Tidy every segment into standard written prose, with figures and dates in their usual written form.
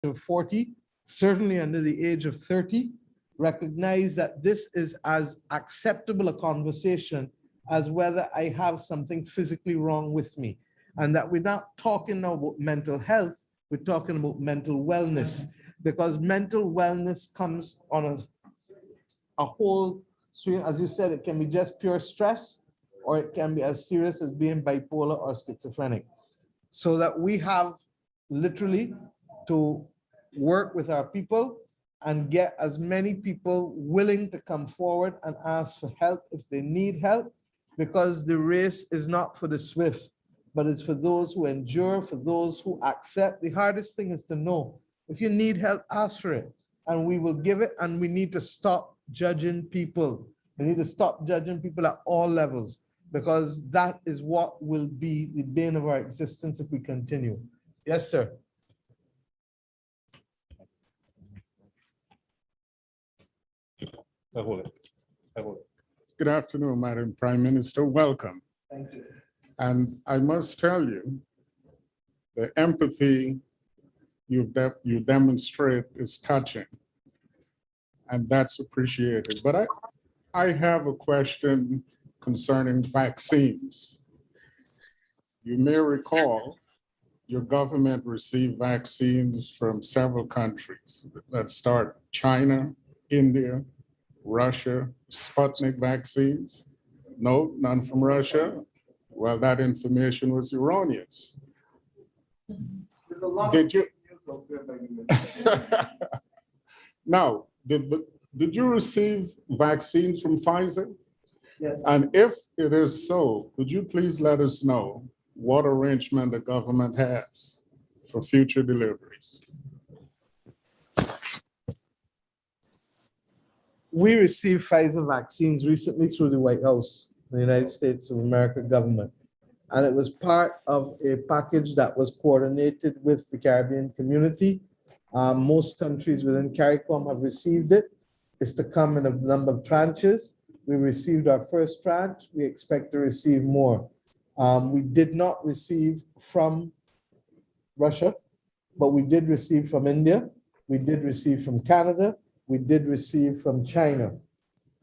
of 40, certainly under the age of 30, recognize that this is as acceptable a conversation as whether I have something physically wrong with me. And that we're not talking now about mental health, we're talking about mental wellness, because mental wellness comes on a whole stream. As you said, it can be just pure stress, or it can be as serious as being bipolar or schizophrenic. So that we have literally to work with our people and get as many people willing to come forward and ask for help if they need help, because the race is not for the swift, but it's for those who endure, for those who accept. The hardest thing is to know. If you need help, ask for it, and we will give it, and we need to stop judging people. We need to stop judging people at all levels, because that is what will be the bane of our existence if we continue. Yes, sir. Good afternoon, Madam Prime Minister. Welcome. Thank you. And I must tell you, the empathy you demonstrate is touching, and that's appreciated. But I have a question concerning vaccines. You may recall your government received vaccines from several countries. Let's start China, India, Russia, Sputnik vaccines. No, none from Russia. Well, that information was erroneous. Did you? Now, did you receive vaccines from Pfizer? Yes. And if it is so, could you please let us know what arrangement the government has for future deliveries? We received Pfizer vaccines recently through the White House, the United States of America government. And it was part of a package that was coordinated with the Caribbean community. Most countries within CARICOM have received it. It's to come in a number of tranches. We received our first tranche. We expect to receive more. We did not receive from Russia, but we did receive from India. We did receive from Canada. We did receive from China.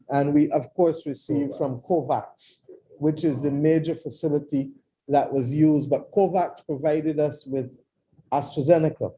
And we, of course, received from COVAX, which is the major facility that was used. But COVAX provided us with AstraZeneca.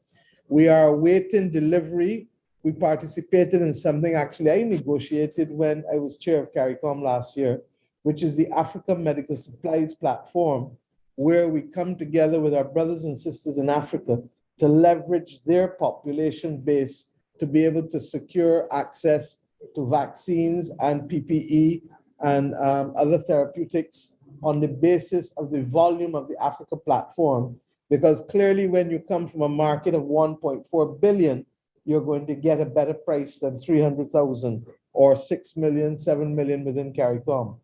We are awaiting delivery. We participated in something actually I negotiated when I was chair of CARICOM last year, which is the Africa Medical Supplies Platform, where we come together with our brothers and sisters in Africa to leverage their population base to be able to secure access to vaccines and PPE and other therapeutics on the basis of the volume of the Africa platform. Because clearly when you come from a market of 1.4 billion, you're going to get a better price than 300,000 or 6 million, 7 million within CARICOM.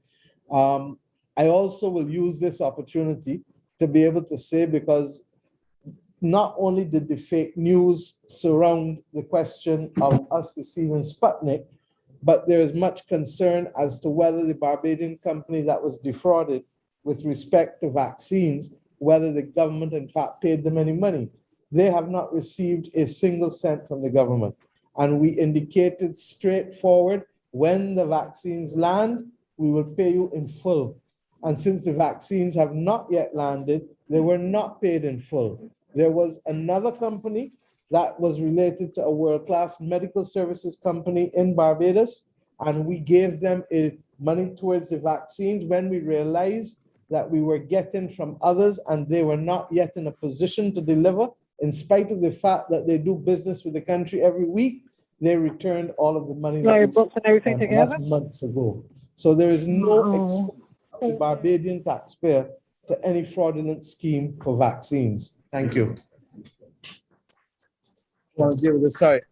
I also will use this opportunity to be able to say, because not only did the fake news surround the question of us receiving Sputnik, but there is much concern as to whether the Barbadian company that was defrauded with respect to vaccines, whether the government in fact paid them any money. They have not received a single cent from the government. And we indicated straightforward, when the vaccines land, we will pay you in full. And since the vaccines have not yet landed, they were not paid in full. There was another company that was related to a world-class medical services company in Barbados, and we gave them money towards the vaccines when we realized that we were getting from others and they were not yet in a position to deliver. In spite of the fact that they do business with the country every week, they returned all of the money that that's months ago. So there is no exposure of the Barbadian taxpayer to any fraudulent scheme for vaccines. Thank you. Sorry.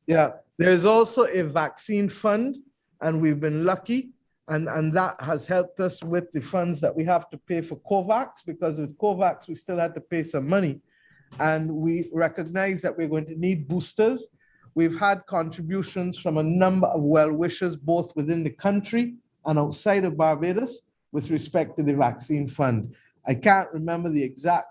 Yeah, there is also a vaccine fund, and we've been lucky, and that has helped us with the funds that we have to pay for COVAX, because with COVAX, we still had to pay some money. And we recognize that we're going to need boosters. We've had contributions from a number of well-wishers, both within the country and outside of Barbados, with respect to the vaccine fund. I can't remember the exact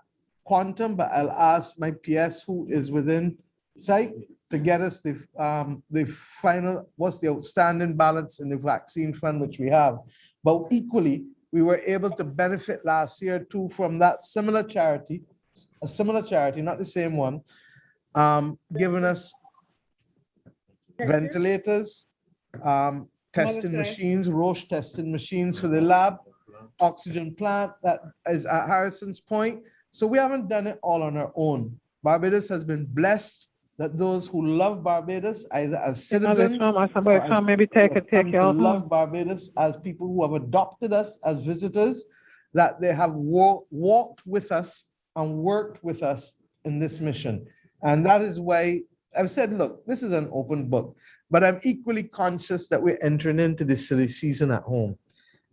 quantum, but I'll ask my PS who is within sight to get us the final, what's the outstanding balance in the vaccine fund, which we have. But equally, we were able to benefit last year too from that similar charity, a similar charity, not the same one, giving us ventilators, testing machines, Roche testing machines for the lab, oxygen plant that is at Harrison's Point. So we haven't done it all on our own. Barbados has been blessed that those who love Barbados, either as citizens or as maybe take love Barbados as people who have adopted us as visitors, that they have walked with us and worked with us in this mission. And that is why I've said, look, this is an open book, but I'm equally conscious that we're entering into the silly season at home.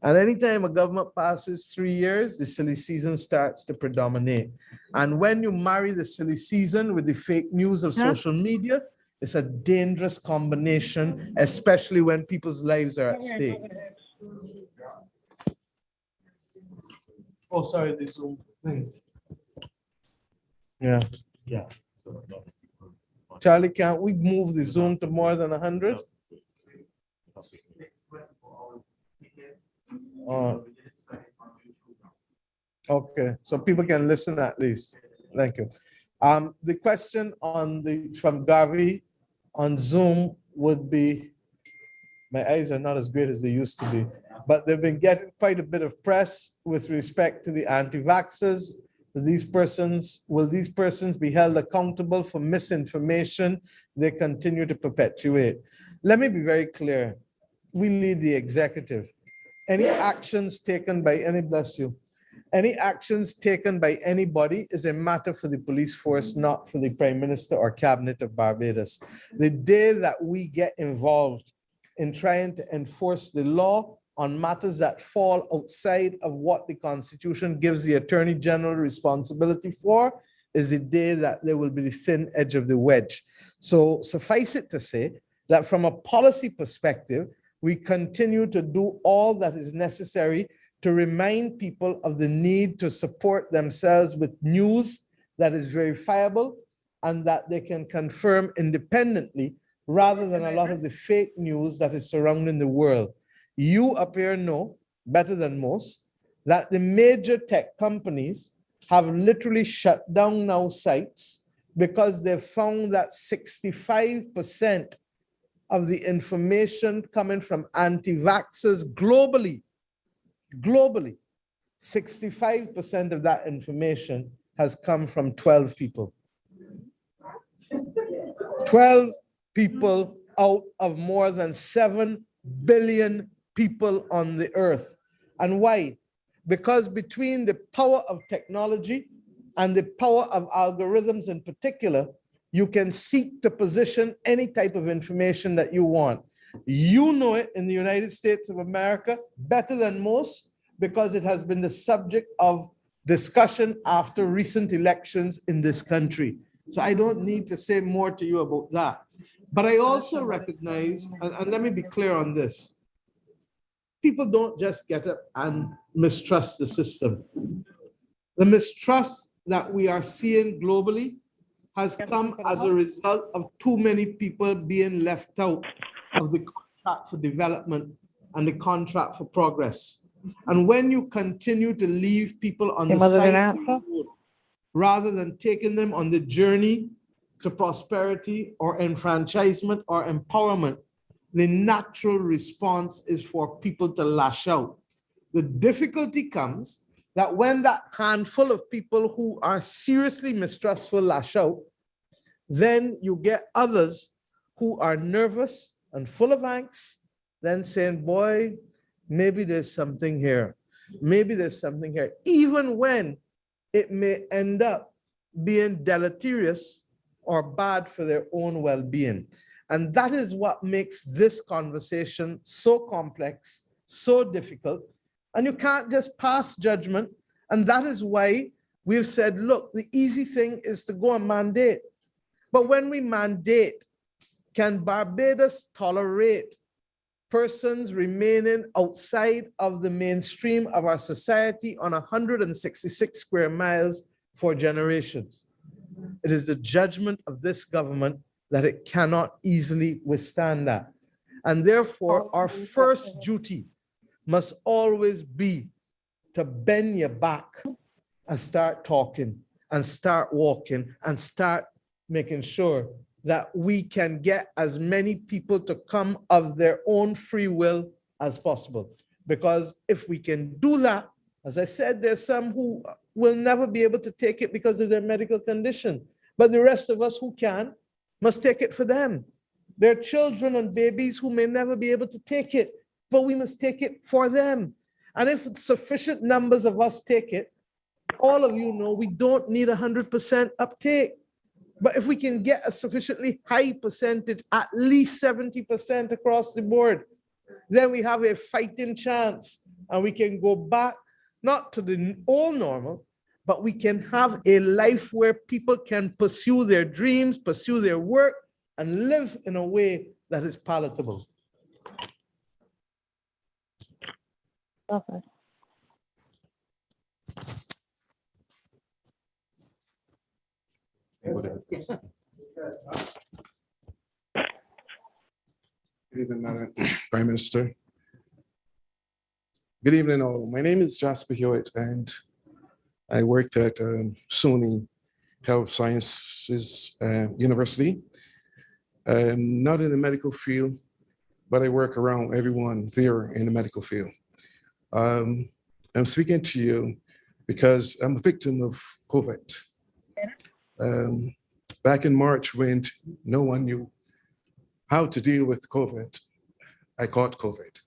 And anytime a government passes 3 years, the silly season starts to predominate. And when you marry the silly season with the fake news of social media, it's a dangerous combination, especially when people's lives are at stake. Oh, sorry, this Zoom thing. Yeah. Yeah. Charlie, can't we move the Zoom to more than 100? Okay, so people can listen at least. Thank you. The question from Garvey on Zoom would be, my eyes are not as great as they used to be, but they've been getting quite a bit of press with respect to the anti-vaxxers. Will these persons be held accountable for misinformation they continue to perpetuate? Let me be very clear. We lead the executive. Any actions taken by any actions taken by anybody is a matter for the police force, not for the Prime Minister or Cabinet of Barbados. The day that we get involved in trying to enforce the law on matters that fall outside of what the Constitution gives the Attorney General responsibility for is the day that there will be the thin edge of the wedge. So suffice it to say that from a policy perspective, we continue to do all that is necessary to remind people of the need to support themselves with news that is verifiable and that they can confirm independently rather than a lot of the fake news that is surrounding the world. You appear know better than most that the major tech companies have literally shut down now sites because they've found that 65% of the information coming from anti-vaxxers globally, 65% of that information has come from 12 people. 12 people out of more than 7 billion people on the earth. And why? Because between the power of technology and the power of algorithms in particular, you can seek to position any type of information that you want. You know it in the United States of America better than most because it has been the subject of discussion after recent elections in this country. So I don't need to say more to you about that. But I also recognize, and let me be clear on this, people don't just get up and mistrust the system. The mistrust that we are seeing globally has come as a result of too many people being left out of the contract for development and the contract for progress. And when you continue to leave people on the side of the road, rather than taking them on the journey to prosperity or enfranchisement or empowerment, the natural response is for people to lash out. The difficulty comes that when that handful of people who are seriously mistrustful lash out, then you get others who are nervous and full of angst, then saying, boy, maybe there's something here. Maybe there's something here, even when it may end up being deleterious or bad for their own well-being. And that is what makes this conversation so complex, so difficult. And you can't just pass judgment. And that is why we've said, look, the easy thing is to go and mandate. But when we mandate, can Barbados tolerate persons remaining outside of the mainstream of our society on 166 square miles for generations. It is the judgment of this government that it cannot easily withstand that. And therefore, our first duty must always be to bend your back and start talking and start walking and start making sure that we can get as many people to come of their own free will as possible. Because if we can do that, as I said, there's some who will never be able to take it because of their medical condition. But the rest of us who can must take it for them. There are children and babies who may never be able to take it, but we must take it for them. And if sufficient numbers of us take it, all of you know we don't need 100% uptake. But if we can get a sufficiently high percentage, at least 70% across the board, then we have a fighting chance and we can go back, not to the old normal, but we can have a life where people can pursue their dreams, pursue their work, and live in a way that is palatable. Okay. Good evening, Madam Prime Minister. Good evening, all. My name is Jasper Hewitt, and I work at SUNY Health Sciences University. Not in the medical field, but I work around everyone there in the medical field. I'm speaking to you because I'm a victim of COVID. Back in March, when no one knew how to deal with COVID, I caught COVID.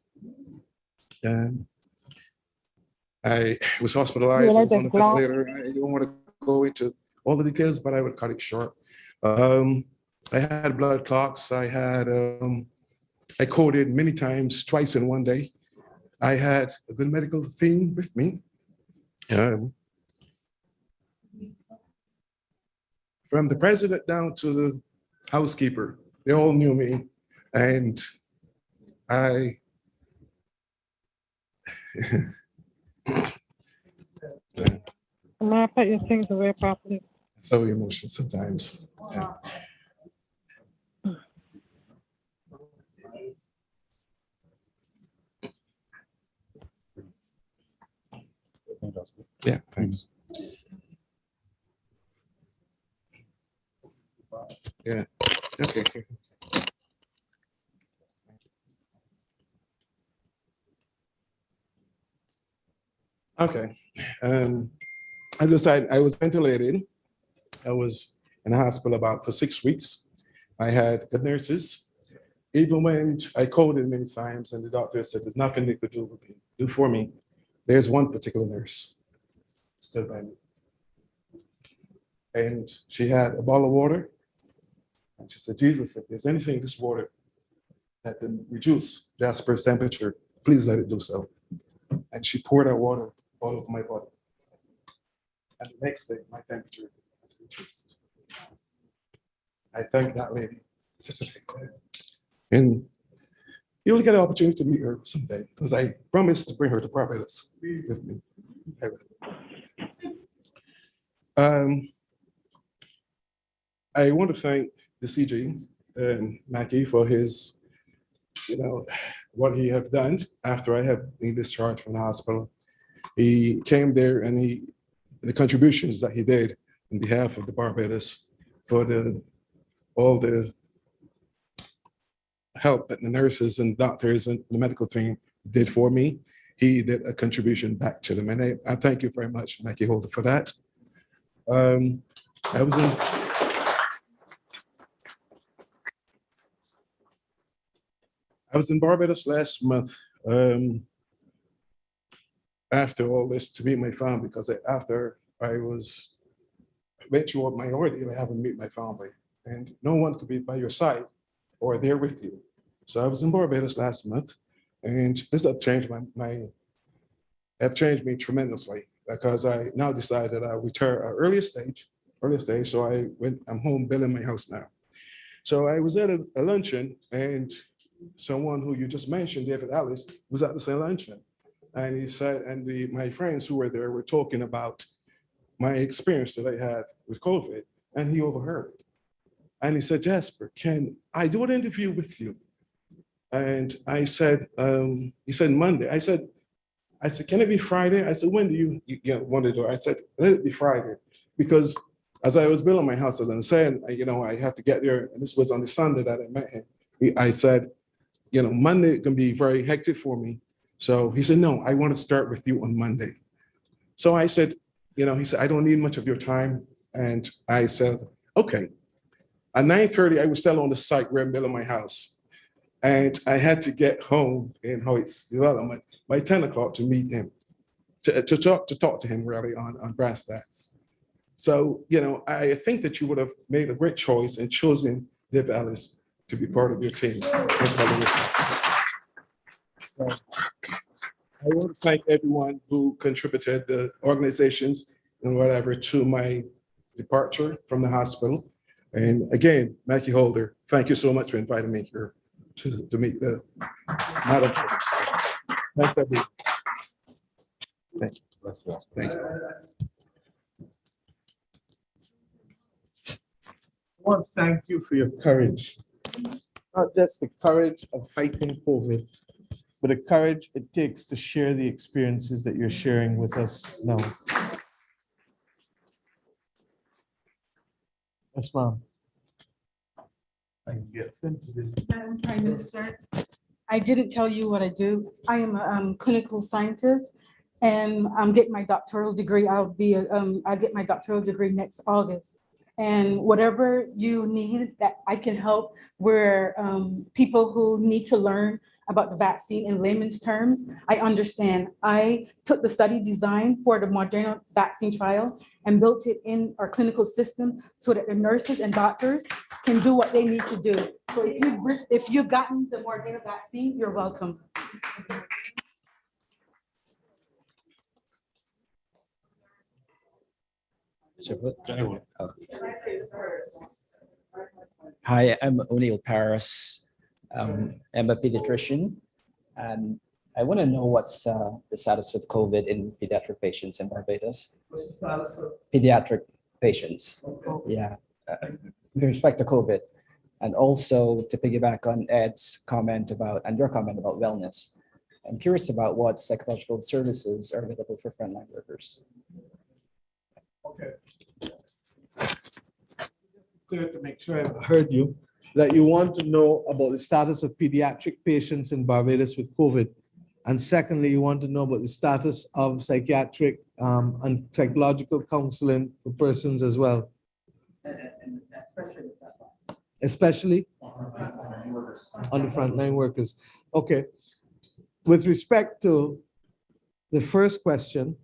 I was hospitalized. I was on a ventilator. I don't want to go into all the details, but I would cut it short. I had blood clots. I coded many times, twice in one day. I had a good medical team with me. From the president down to the housekeeper, they all knew me. And I, May I put your things away properly? so emotional sometimes. Yeah. Yeah, thanks. Yeah, okay. Okay, as I said, I was ventilated. I was in the hospital for 6 weeks. I had good nurses. Even when I coded many times and the doctor said there's nothing they could do for me, there's one particular nurse stood by me. And she had a bottle of water. And she said, Jesus, if there's anything in this water that can reduce Jasper's temperature, please let it do so. And she poured that water all over my body. And the next day, my temperature reduced. I thank that lady. And you'll get an opportunity to meet her someday, because I promised to bring her to Barbados with me. I want to thank the CG, Mackie, for his, what he have done after I have been discharged from the hospital. He came there and the contributions that he did on behalf of the Barbados for all the help that the nurses and doctors and the medical team did for me. He did a contribution back to them. And I thank you very much, Mackie Holder, for that. I was in Barbados last month after all this to meet my family, because after I went through my ordeal, I haven't met my family, and no one could be by your side or there with you. So I was in Barbados last month, and this have changed me tremendously, because I now decided I'll retire at earlier stage. So I'm home building my house now. So I was at a luncheon, and someone who you just mentioned, David Ellis, was at the same luncheon. And he said, and my friends who were there were talking about my experience that I had with COVID, and he overheard it. And he said, Jasper, can I do an interview with you? And I said, he said Monday. I said, can it be Friday? I said, when do you want to do it? I said, let it be Friday. Because as I was building my house, as I'm saying, I have to get there. And this was on the Sunday that I met him. I said, Monday can be very hectic for me. So he said, no, I want to start with you on Monday. So I said, he said, I don't need much of your time. And I said, okay. At 9:30, I was still on the site where I'm building my house. And I had to get home in Hoyt's development by 10 o'clock to meet him, to talk to him really on brass tacks. So, I think that you would have made a great choice in choosing Liv Ellis to be part of your team. So I want to thank everyone who contributed, the organizations and whatever, to my departure from the hospital. And again, Mackie Holder, thank you so much for inviting me here to meet the Madam. Thanks, everyone. Thank you. Thank you. I want to thank you for your courage. Not just the courage of fighting COVID, but the courage it takes to share the experiences that you're sharing with us now. Yes, ma'am. Madam Prime Minister, I didn't tell you what I do. I am a clinical scientist and I'm getting my doctoral degree. I'll get my doctoral degree next August. And whatever you need that I can help, where people who need to learn about the vaccine in layman's terms, I understand. I took the study design for the Moderna vaccine trial and built it in our clinical system so that the nurses and doctors can do what they need to do. So if you've gotten the Moderna vaccine, you're welcome. Hi, I'm O'Neill Paris. I'm a pediatrician, and I want to know what's the status of COVID in pediatric patients in Barbados. What's the status of? Pediatric patients, yeah, with respect to COVID. And also to piggyback on Ed's comment about, and your comment about wellness, I'm curious about what psychological services are available for frontline workers. Okay. Clear to make sure I heard you, that you want to know about the status of pediatric patients in Barbados with COVID. And secondly, you want to know about the status of psychiatric and psychological counseling for persons as well. Especially on the frontline workers. Okay. With respect to the first question,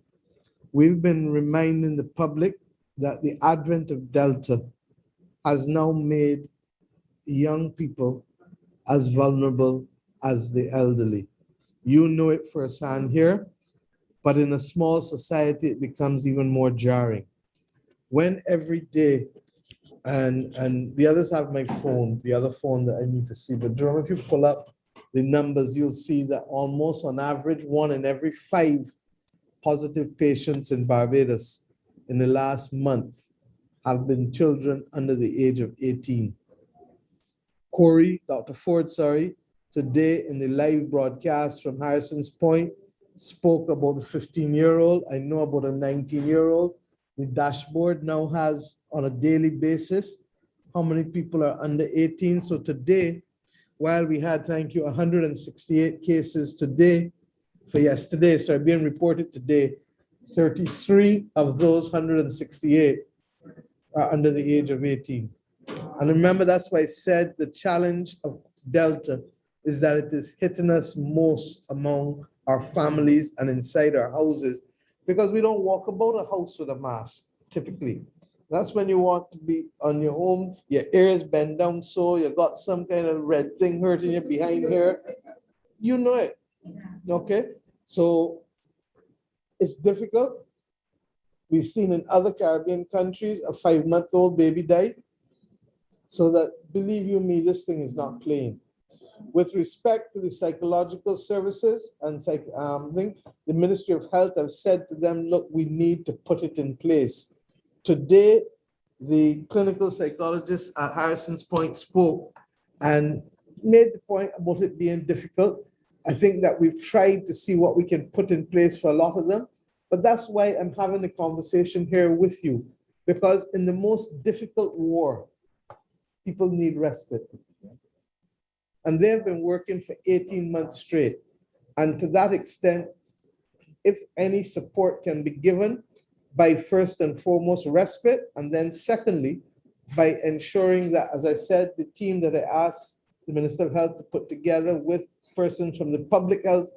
we've been reminding the public that the advent of Delta has now made young people as vulnerable as the elderly. You know it firsthand here, but in a small society, it becomes even more jarring. When every day, and the others have my phone, the other phone that I need to see, but Jerome, if you pull up the numbers, you'll see that almost on average, 1 in every 5 positive patients in Barbados in the last month have been children under the age of 18. Dr. Ford, today in the live broadcast from Harrison's Point, spoke about a 15-year-old. I know about a 19-year-old. The dashboard now has, on a daily basis, how many people are under 18. So today, while we had, thank you, 168 cases today, for yesterday, being reported today, 33 of those 168 are under the age of 18. And remember, that's why I said the challenge of Delta is that it is hitting us most among our families and inside our houses, because we don't walk about a house with a mask, typically. That's when you want to be on your home, your ears bend down so you got some kind of red thing hurting you behind here. You know it, okay? So it's difficult. We've seen in other Caribbean countries, a 5-month-old baby died. So that, believe you me, this thing is not playing. With respect to the psychological services and the Ministry of Health have said to them, look, we need to put it in place. Today, the clinical psychologist at Harrison's Point spoke and made the point about it being difficult. I think that we've tried to see what we can put in place for a lot of them, but that's why I'm having a conversation here with you, because in the most difficult war, people need respite. And they've been working for 18 months straight. And to that extent, if any support can be given by first and foremost respite, and then secondly, by ensuring that, as I said, the team that I asked the Minister of Health to put together with persons from the public health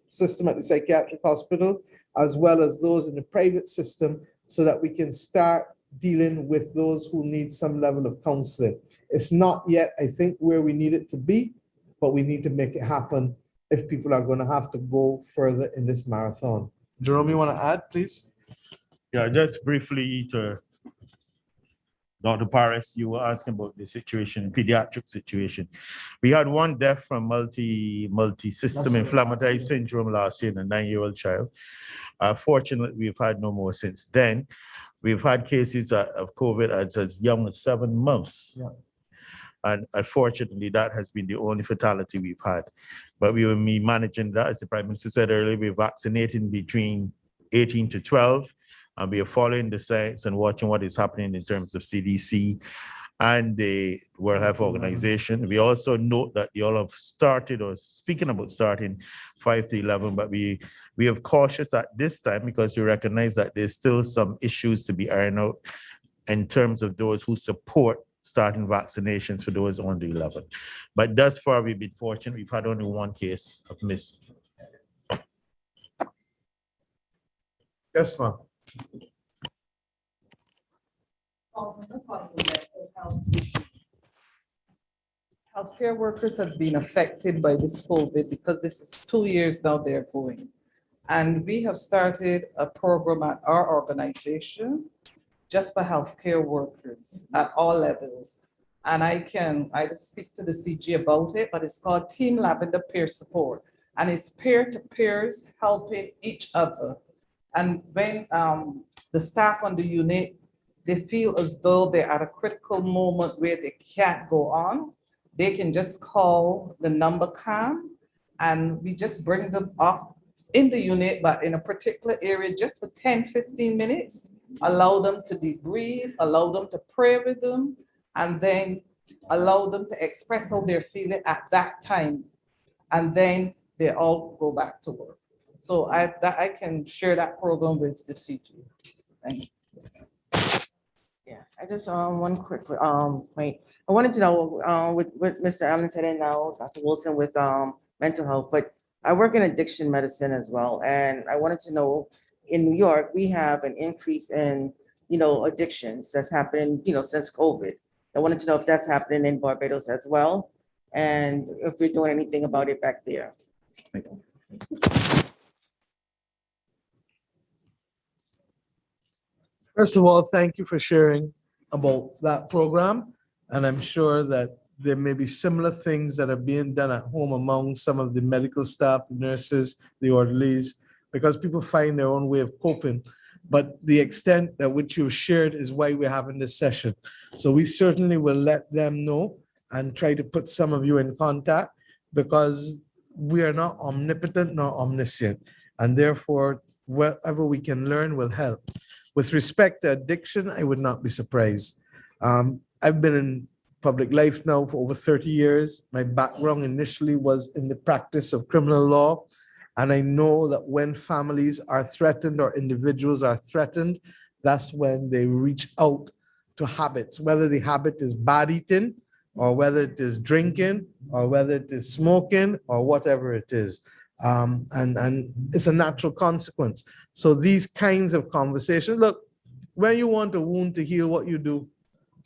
system at the psychiatric hospital, as well as those in the private system, so that we can start dealing with those who need some level of counseling. It's not yet, I think, where we need it to be, but we need to make it happen if people are going to have to go further in this marathon. Jerome, you want to add, please? Yeah, just briefly to Dr. Paris, you were asking about the situation, pediatric situation. We had one death from multi-system inflammatory syndrome last year in a 9-year-old child. Fortunately, we've had no more since then. We've had cases of COVID as young as 7 months. Yeah. And unfortunately, that has been the only fatality we've had. But we will be managing that. As the Prime Minister said earlier, we're vaccinating between 18 to 12. And we are following the science and watching what is happening in terms of CDC and the World Health Organization. We also note that you all have started or speaking about starting 5 to 11, but we are cautious at this time because we recognize that there's still some issues to be ironed out in terms of those who support starting vaccinations for those on the 11. But thus far, we've been fortunate. We've had only one case of miss. Yes, ma'am. Healthcare workers have been affected by this COVID because this is 2 years now they're going. And we have started a program at our organization just for healthcare workers at all levels. And I will speak to the CG about it, but it's called Team Lavender Peer Support. And it's peer-to-peers helping each other. And when the staff on the unit, they feel as though they're at a critical moment where they can't go on, they can just call the number CAM and we just bring them off in the unit, but in a particular area just for 10, 15 minutes, allow them to debrief, allow them to pray with them, and then allow them to express how they're feeling at that time. And then they all go back to work. So I can share that program with the CG. Thank you. Yeah, I just one quick point. I wanted to know with Mr. Allen said and now Dr. Wilson with mental health, but I work in addiction medicine as well, and I wanted to know in New York we have an increase in addictions that's happening since COVID. I wanted to know if that's happening in Barbados as well, and if we're doing anything about it back there. Thank you. First of all, thank you for sharing about that program. And I'm sure that there may be similar things that are being done at home among some of the medical staff, the nurses, the orderlies, because people find their own way of coping. But the extent that which you've shared is why we're having this session. So we certainly will let them know and try to put some of you in contact, because we are not omnipotent nor omniscient. And therefore, whatever we can learn will help. With respect to addiction, I would not be surprised. I've been in public life now for over 30 years. My background initially was in the practice of criminal law. And I know that when families are threatened or individuals are threatened, that's when they reach out to habits, whether the habit is bad eating, or whether it is drinking, or whether it is smoking, or whatever it is. And it's a natural consequence. So these kinds of conversations, look, when you want a wound to heal, what you do,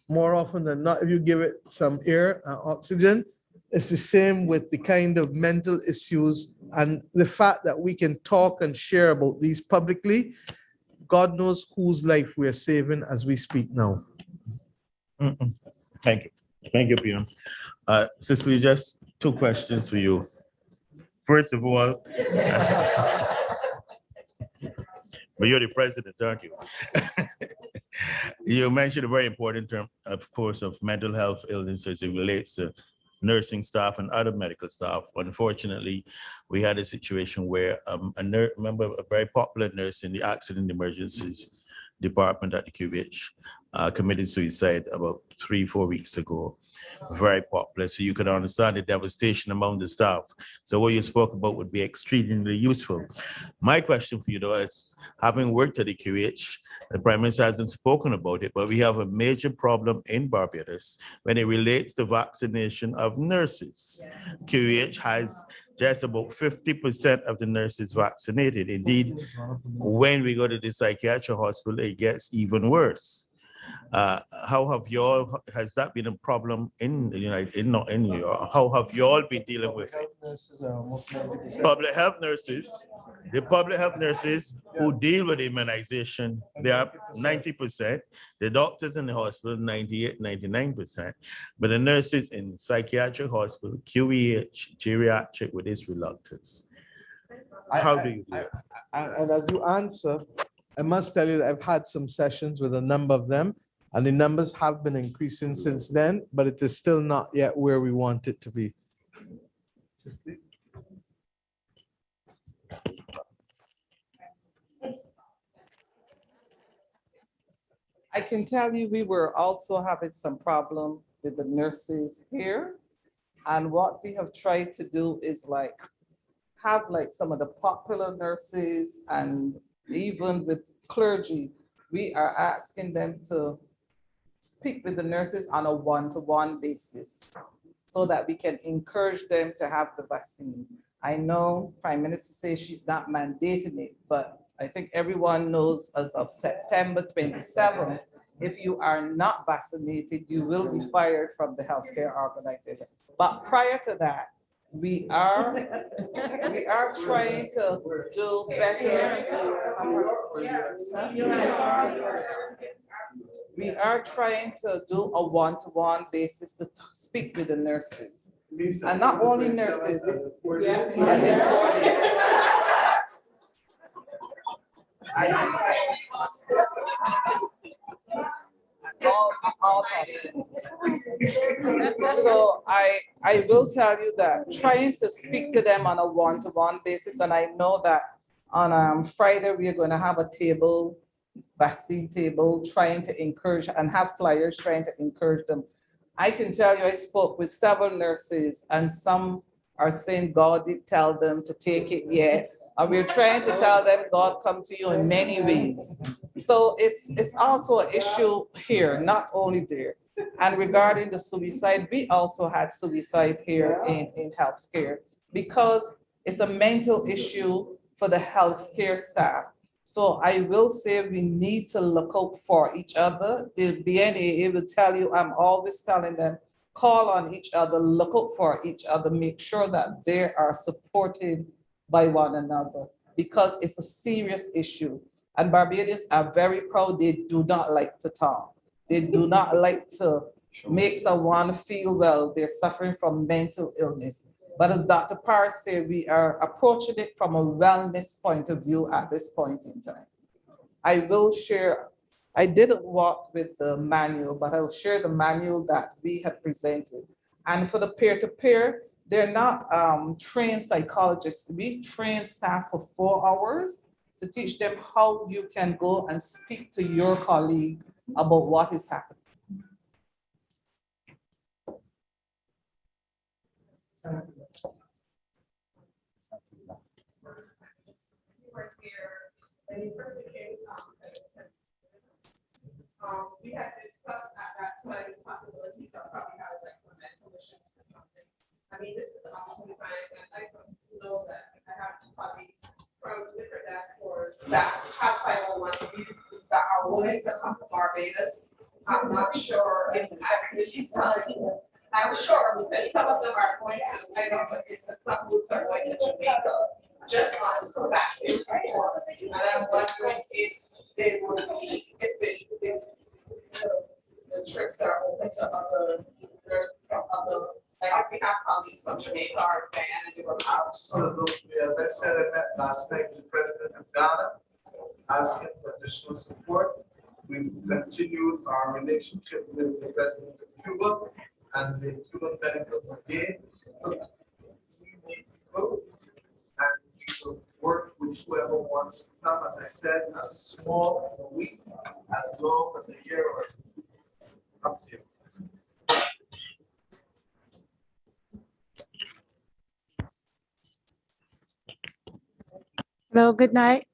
more often than not, if you give it some air and oxygen, it's the same with the kind of mental issues and the fact that we can talk and share about these publicly. God knows whose life we are saving as we speak now. Thank you. Thank you, Peter. Cicely, just two questions for you. First of all, but you're the president, aren't you? You mentioned a very important term, of course, of mental health illness as it relates to nursing staff and other medical staff. Unfortunately, we had a situation where remember a very popular nurse in the accident emergencies department at the QH committed suicide about 3-4 weeks ago. Very popular. So you can understand the devastation among the staff. So what you spoke about would be extremely useful. My question for you though is, having worked at the QH, the Prime Minister hasn't spoken about it, but we have a major problem in Barbados when it relates to vaccination of nurses. QH has just about 50% of the nurses vaccinated. Indeed, when we go to the psychiatric hospital, it gets even worse. How have y'all, has that been a problem in the United, not in New York? How have y'all been dealing with it? Public health nurses, the public health nurses who deal with immunization, they are 90%. The doctors in the hospital, 98, 99%. But the nurses in psychiatric hospital, QEH, geriatric with this reluctance. How do you do it? And as you answer, I must tell you that I've had some sessions with a number of them, and the numbers have been increasing since then, but it is still not yet where we want it to be. I can tell you, we were also having some problem with the nurses here. And what we have tried to do is like, have like some of the popular nurses and even with clergy, we are asking them to speak with the nurses on a one-to-one basis so that we can encourage them to have the vaccine. I know Prime Minister says she's not mandating it, but I think everyone knows as of September 27th, if you are not vaccinated, you will be fired from the healthcare organization. But prior to that, we are trying to do better. We are trying to do a one-to-one basis to speak with the nurses. And not only nurses. So I will tell you that trying to speak to them on a one-to-one basis, and I know that on Friday, we are going to have a table, vaccine table, trying to encourage and have flyers trying to encourage them. I can tell you, I spoke with several nurses and some are saying God didn't tell them to take it yet. And we're trying to tell them God come to you in many ways. So it's also an issue here, not only there. And regarding the suicide, we also had suicide here in healthcare because it's a mental issue for the healthcare staff. So I will say we need to look out for each other. The BNAA will tell you, I'm always telling them, call on each other, look out for each other, make sure that they are supported by one another because it's a serious issue. And Barbadians are very proud. They do not like to talk. They do not like to make someone feel well. They're suffering from mental illness. But as Dr. Parr said, we are approaching it from a wellness point of view at this point in time. I will share, I didn't walk with the manual, but I'll share the manual that we have presented. And for the peer-to-peer, they're not trained psychologists. We train staff for 4 hours to teach them how you can go and speak to your colleague about what is happening. We had discussed at that time possibilities of probably having like some mental issues or something. I mean, this is the opportunity time, and I know that I have colleagues from different diasporas that have 501(c)s that are willing to come to Barbados. I'm not sure if she's telling you. I'm sure that some of them are going to, I know, but it's some groups are going to Jamaica just on for vaccine support. And I'm wondering if they would be, if the trips are open to other nurses from other Like if we have colleagues from Jamaica or Guyana and do a house. So, as I said, I met last night with the president of Ghana, asking for additional support. We've continued our relationship with the president of Cuba and the Cuban Medical Brigade. We need people, and we will work with whoever wants to come, as I said, as small as a week, as long as a year or up to you. Hello, good night.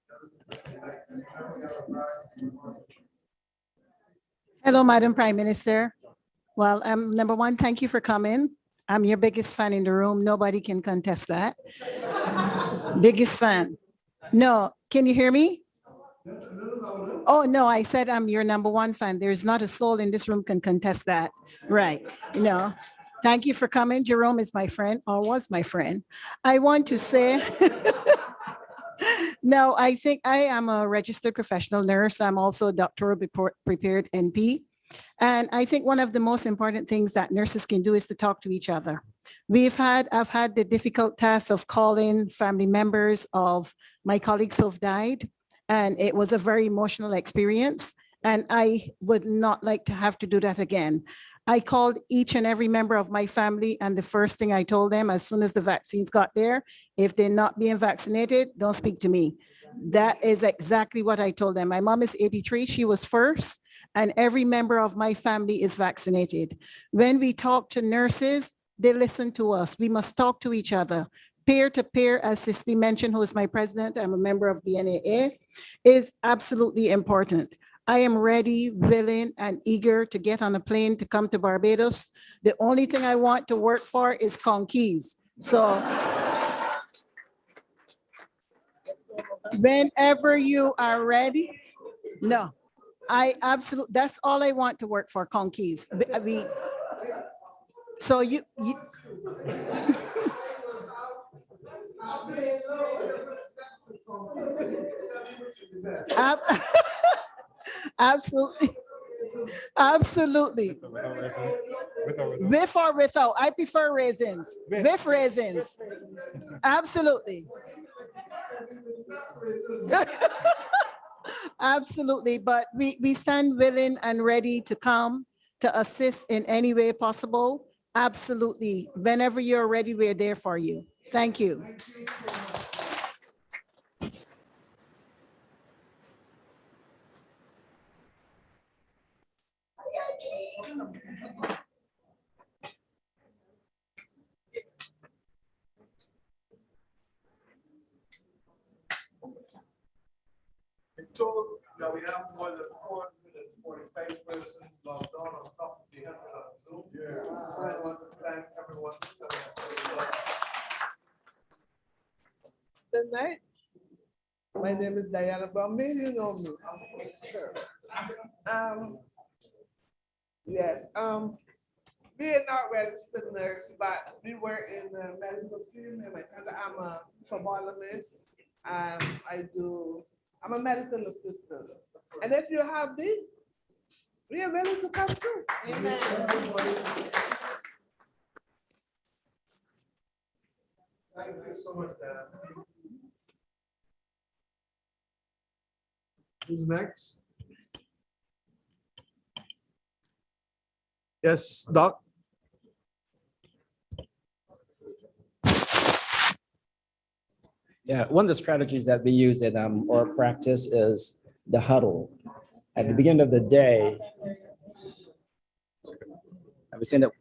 Hello, Madam Prime Minister. Well, number one, thank you for coming. I'm your biggest fan in the room. Nobody can contest that. Biggest fan. No, can you hear me? Oh, no, I said I'm your number one fan. There's not a soul in this room can contest that. Right. No, thank you for coming. Jerome is my friend, or was my friend. I want to say, no, I think I am a registered professional nurse. I'm also a doctoral prepared NP. And I think one of the most important things that nurses can do is to talk to each other. I've had the difficult task of calling family members of my colleagues who've died. And it was a very emotional experience. And I would not like to have to do that again. I called each and every member of my family, and the first thing I told them as soon as the vaccines got there, if they're not being vaccinated, don't speak to me. That is exactly what I told them. My mom is 83, she was first, and every member of my family is vaccinated. When we talk to nurses, they listen to us. We must talk to each other. Peer-to-peer, as Cicely mentioned, who is my president, I'm a member of BNAA, is absolutely important. I am ready, willing, and eager to get on a plane to come to Barbados. The only thing I want to work for is Conkeys. So whenever you are ready, no, I absolutely, that's all I want to work for, Conkeys. So you absolutely. Absolutely. With or without. I prefer raisins. With raisins. Absolutely. Absolutely. But we stand willing and ready to come to assist in any way possible. Absolutely. Whenever you're ready, we're there for you. Thank you. We're told that we have more than 445 persons logged on top of the 100 on Zoom. Yeah. So I want to thank everyone for coming. Good night. My name is Diana Bombay. You know me. Yes. We are not registered nurse, but we work in the medical field because I'm a phlebotomist. I'm a medical assistant. And if you have me, we are ready to come through. Amen. Thank you so much, Dan. Who's next? Yes, Doc. Yeah, one of the strategies that we use in our practice is the huddle. At the beginning of the day, I was saying that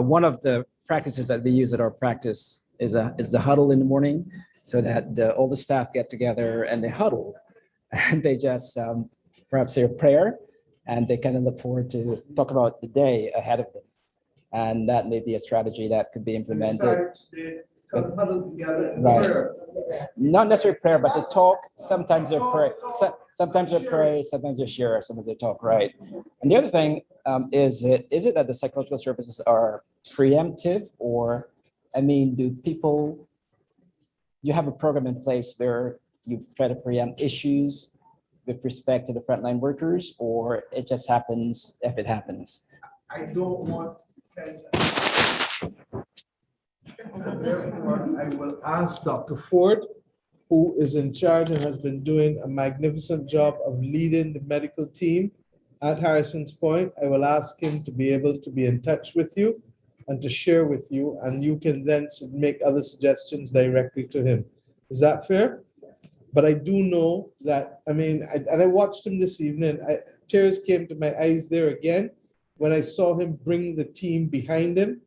one of the practices that we use at our practice is the huddle in the morning, so that all the staff get together and they huddle, and they just perhaps say a prayer, and they kind of look forward to talk about the day ahead of them, and that may be a strategy that could be implemented. Right. Not necessarily prayer, but to talk. Sometimes they pray. Sometimes they pray. Sometimes they share. Sometimes they talk. Right. And the other thing is it that the psychological services are preemptive, or I mean, do people? You have a program in place where you try to preempt issues with respect to the frontline workers, or it just happens if it happens? I don't want And therefore, I will ask Dr. Ford, who is in charge and has been doing a magnificent job of leading the medical team at Harrison's Point. I will ask him to be able to be in touch with you and to share with you, and you can then make other suggestions directly to him. Is that fair? But I do know that, I mean, and I watched him this evening, tears came to my eyes there again when I saw him bring the team behind him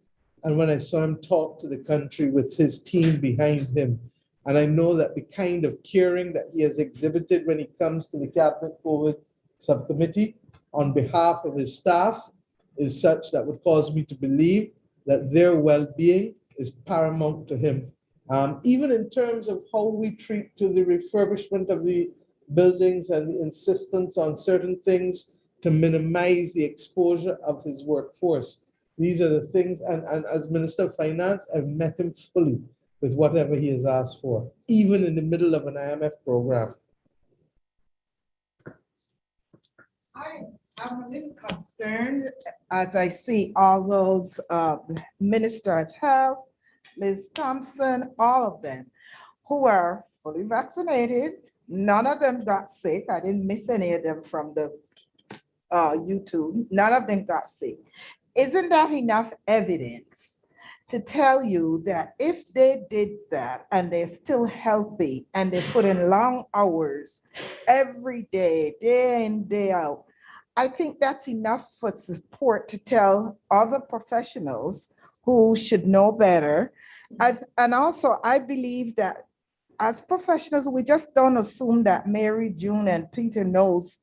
and when I saw him talk to the country with his team behind him. And I know that the kind of caring that he has exhibited when he comes to the Cabinet COVID Subcommittee on behalf of his staff is such that would cause me to believe that their well-being is paramount to him. Even in terms of how we treat to the refurbishment of the buildings and the insistence on certain things to minimize the exposure of his workforce. These are the things, and as Minister of Finance, I've met him fully with whatever he has asked for, even in the middle of an IMF program. I'm a little concerned as I see all those Minister of Health, Ms. Thompson, all of them who are fully vaccinated. None of them got sick. I didn't miss any of them from the YouTube. None of them got sick. Isn't that enough evidence to tell you that if they did that and they're still healthy and they put in long hours every day, day in, day out, I think that's enough for support to tell other professionals who should know better. And also, I believe that as professionals, we just don't assume that Mary, June, and Peter knows.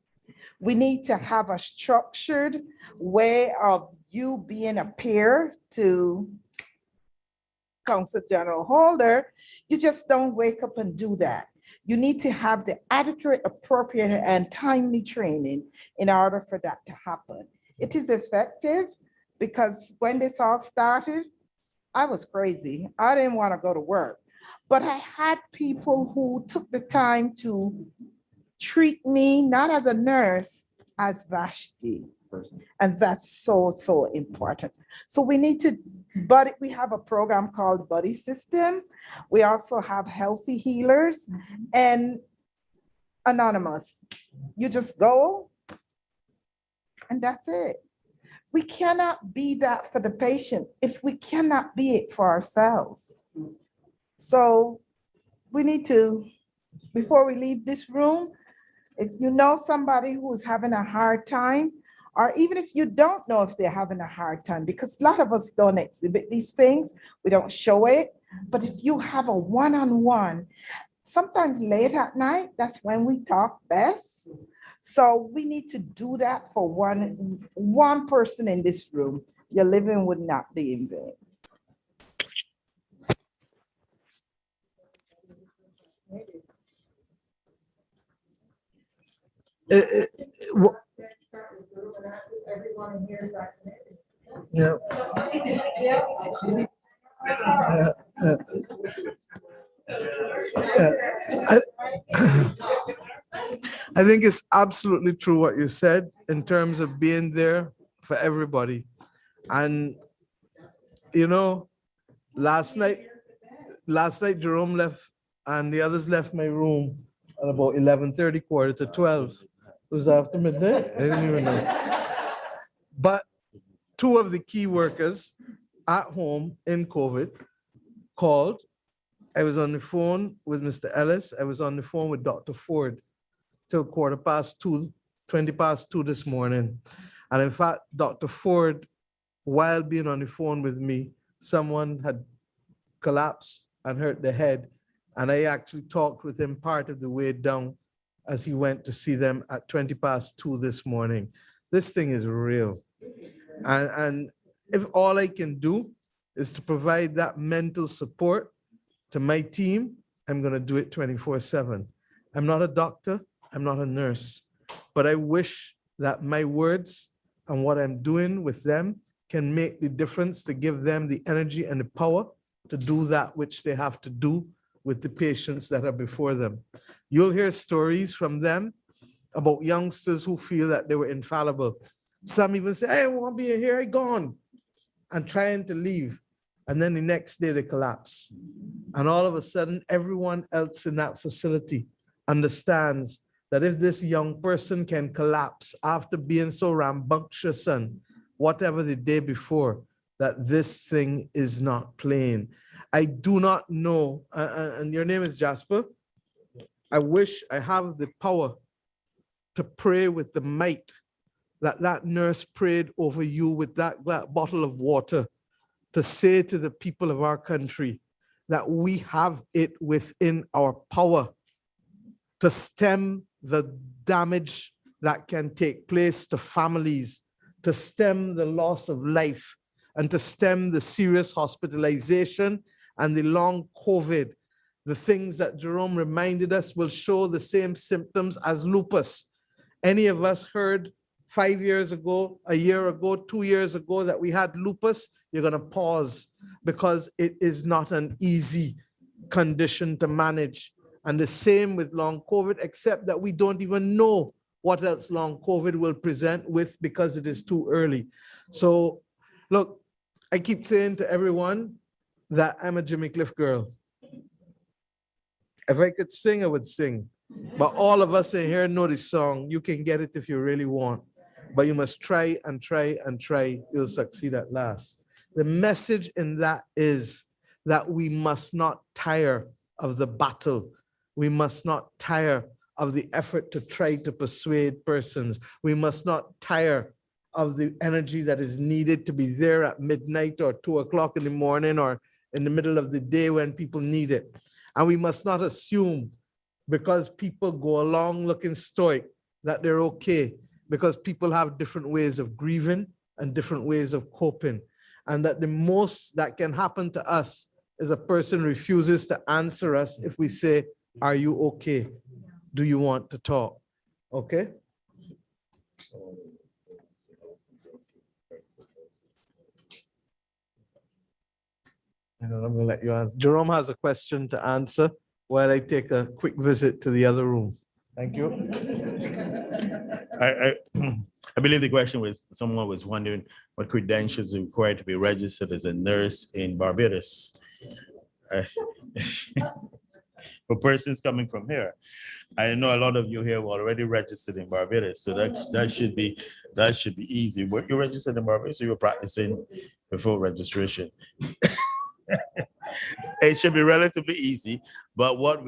We need to have a structured way of you being a peer to Council General Holder. You just don't wake up and do that. You need to have the adequate, appropriate, and timely training in order for that to happen. It is effective because when this all started, I was crazy. I didn't want to go to work, but I had people who took the time to treat me, not as a nurse, as Vashti. And that's so, so important. So we need to, but we have a program called Buddy System. We also have Healthy Healers and Anonymous. You just go and that's it. We cannot be that for the patient if we cannot be it for ourselves. So we need to, before we leave this room, if you know somebody who is having a hard time, or even if you don't know if they're having a hard time, because a lot of us don't exhibit these things, we don't show it. But if you have a one-on-one, sometimes late at night, that's when we talk best. So we need to do that for one person in this room. Your living would not be in vain. Everyone in here is vaccinated. Yeah. I think it's absolutely true what you said in terms of being there for everybody. And, you know, last night, Jerome left and the others left my room at about 11:30, 11:45. It was after midnight. I didn't even know. But two of the key workers at home in COVID called. I was on the phone with Mr. Ellis. I was on the phone with Dr. Ford till 2:15, 2:20 this morning. And in fact, Dr. Ford, while being on the phone with me, someone had collapsed and hurt their head. And I actually talked with him part of the way down as he went to see them at 2:20 this morning. This thing is real. And if all I can do is to provide that mental support to my team, I'm going to do it 24/7. I'm not a doctor, I'm not a nurse, but I wish that my words and what I'm doing with them can make the difference to give them the energy and the power to do that which they have to do with the patients that are before them. You'll hear stories from them about youngsters who feel that they were infallible. Some even say, "I won't be here, I gone." and trying to leave. And then the next day they collapse. And all of a sudden, everyone else in that facility understands that if this young person can collapse after being so rambunctious and whatever the day before, that this thing is not playing. I do not know, and your name is Jasper. I wish I have the power to pray with the might that that nurse prayed over you with that bottle of water, to say to the people of our country that we have it within our power to stem the damage that can take place to families, to stem the loss of life, and to stem the serious hospitalization and the long COVID. The things that Jerome reminded us will show the same symptoms as lupus. Any of us heard 5 years ago, a year ago, 2 years ago that we had lupus, you're going to pause, because it is not an easy condition to manage. And the same with long COVID, except that we don't even know what else long COVID will present with, because it is too early. So look, I keep saying to everyone that I'm a Jimmy Cliff girl. If I could sing, I would sing. But all of us in here know the song. You can get it if you really want. But you must try and try and try. You'll succeed at last. The message in that is that we must not tire of the battle. We must not tire of the effort to try to persuade persons. We must not tire of the energy that is needed to be there at midnight or 2 o'clock in the morning or in the middle of the day when people need it. And we must not assume because people go along looking stoic that they're okay, because people have different ways of grieving and different ways of coping. And that the most that can happen to us is a person refuses to answer us if we say, are you okay? Do you want to talk? Okay? And I'm gonna let you answer. Jerome has a question to answer while I take a quick visit to the other room. Thank you. I believe the question was, someone was wondering what credentials are required to be registered as a nurse in Barbados. For persons coming from here, I know a lot of you here were already registered in Barbados, so that should be easy. Were you registered in Barbados, or you were practicing before registration? It should be relatively easy, but what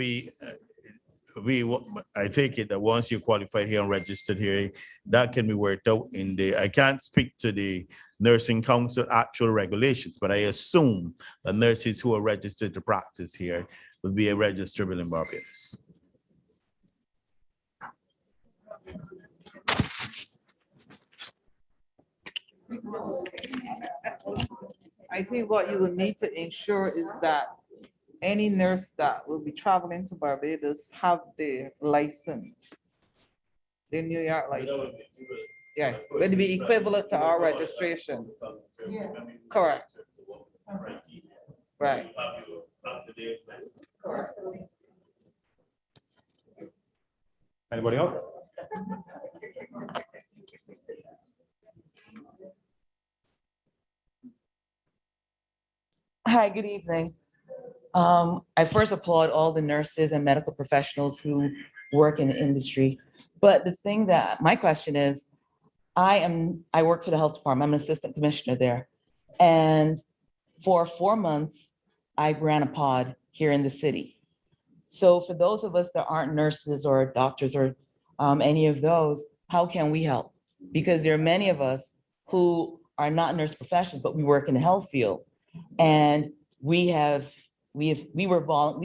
I take it that once you're qualified here and registered here, that can be worked out in I can't speak to the Nursing Council actual regulations, but I assume the nurses who are registered to practice here will be registrable in Barbados. I think what you will need to ensure is that any nurse that will be traveling to Barbados have the license, the New York license. Yeah, will be equivalent to our registration. Correct. Right. Anybody else? Hi, good evening. I first applaud all the nurses and medical professionals who work in the industry. But the thing that my question is, I work for the health department. I'm an assistant commissioner there. And for 4 months, I ran a pod here in the city. So for those of us that aren't nurses or doctors or any of those, how can we help? Because there are many of us who are not nurse professionals, but we work in the health field. And we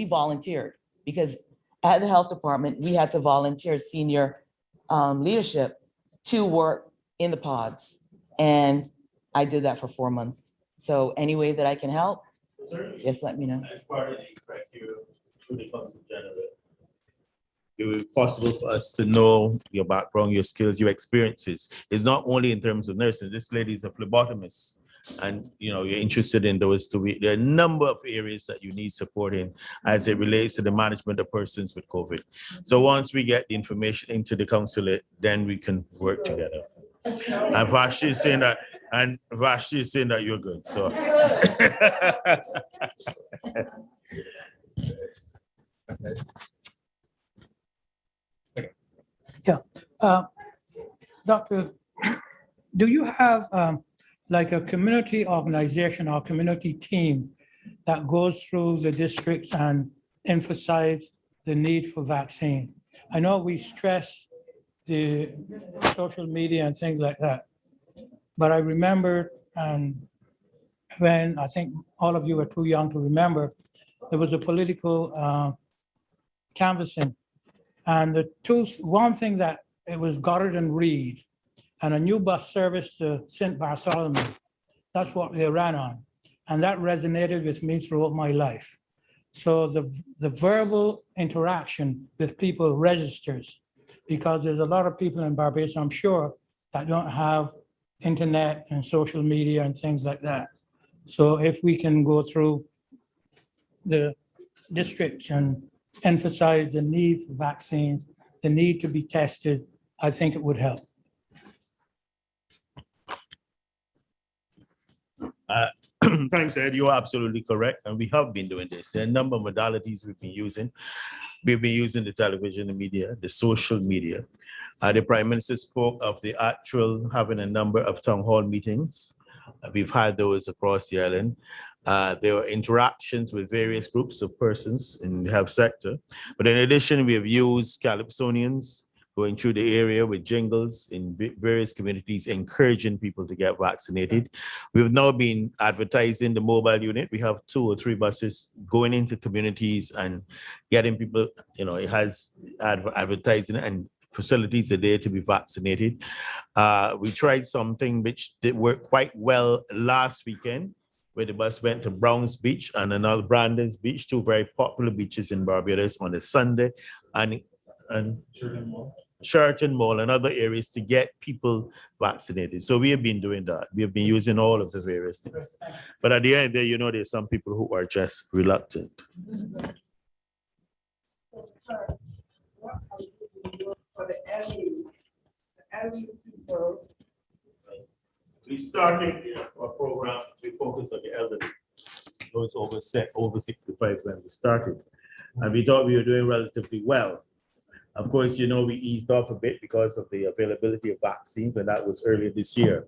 volunteered, because at the health department, we had to volunteer senior leadership to work in the pods. And I did that for 4 months. So any way that I can help, just let me know. As part of the criteria through the Council General, it will be possible for us to know your background, your skills, your experiences. It's not only in terms of nursing. This lady is a phlebotomist, and you're interested in those two. There are a number of areas that you need support in as it relates to the management of persons with COVID. So once we get the information into the consulate, then we can work together. And Vash is saying that And Vashti is saying that you're good, so. Doctor, do you have like a community organization or community team that goes through the districts and emphasize the need for vaccine? I know we stress the social media and things like that, but I remember, and when I think all of you are too young to remember, there was a political canvassing. And one thing that it was Goddard and Reed and a new bus service to St. Bartholomew. That's what they ran on. And that resonated with me throughout my life. So the verbal interaction with people registers, because there's a lot of people in Barbados, I'm sure, that don't have internet and social media and things like that. So if we can go through the districts and emphasize the need for vaccines, the need to be tested, I think it would help. Thanks, Ed. You are absolutely correct. And we have been doing this. There are a number of modalities we've been using. We've been using the television, the media, the social media. The Prime Minister spoke of the actual having a number of town hall meetings. We've had those across the island. There were interactions with various groups of persons in the health sector. But in addition, we have used Calypsonians going through the area with jingles in various communities, encouraging people to get vaccinated. We've now been advertising the mobile unit. We have 2 or 3 buses going into communities and getting people, it has advertising and facilities are there to be vaccinated. We tried something which did work quite well last weekend, where the bus went to Browns Beach and another Brandon's Beach, 2 very popular beaches in Barbados, on a Sunday, and Sheraton Mall and other areas to get people vaccinated. So we have been doing that. We have been using all of the various things. But at the end of the day, there's some people who are just reluctant. We started our program, we focused on the elderly, those over 65 when we started. And we thought we were doing relatively well. Of course, we eased off a bit because of the availability of vaccines, and that was earlier this year.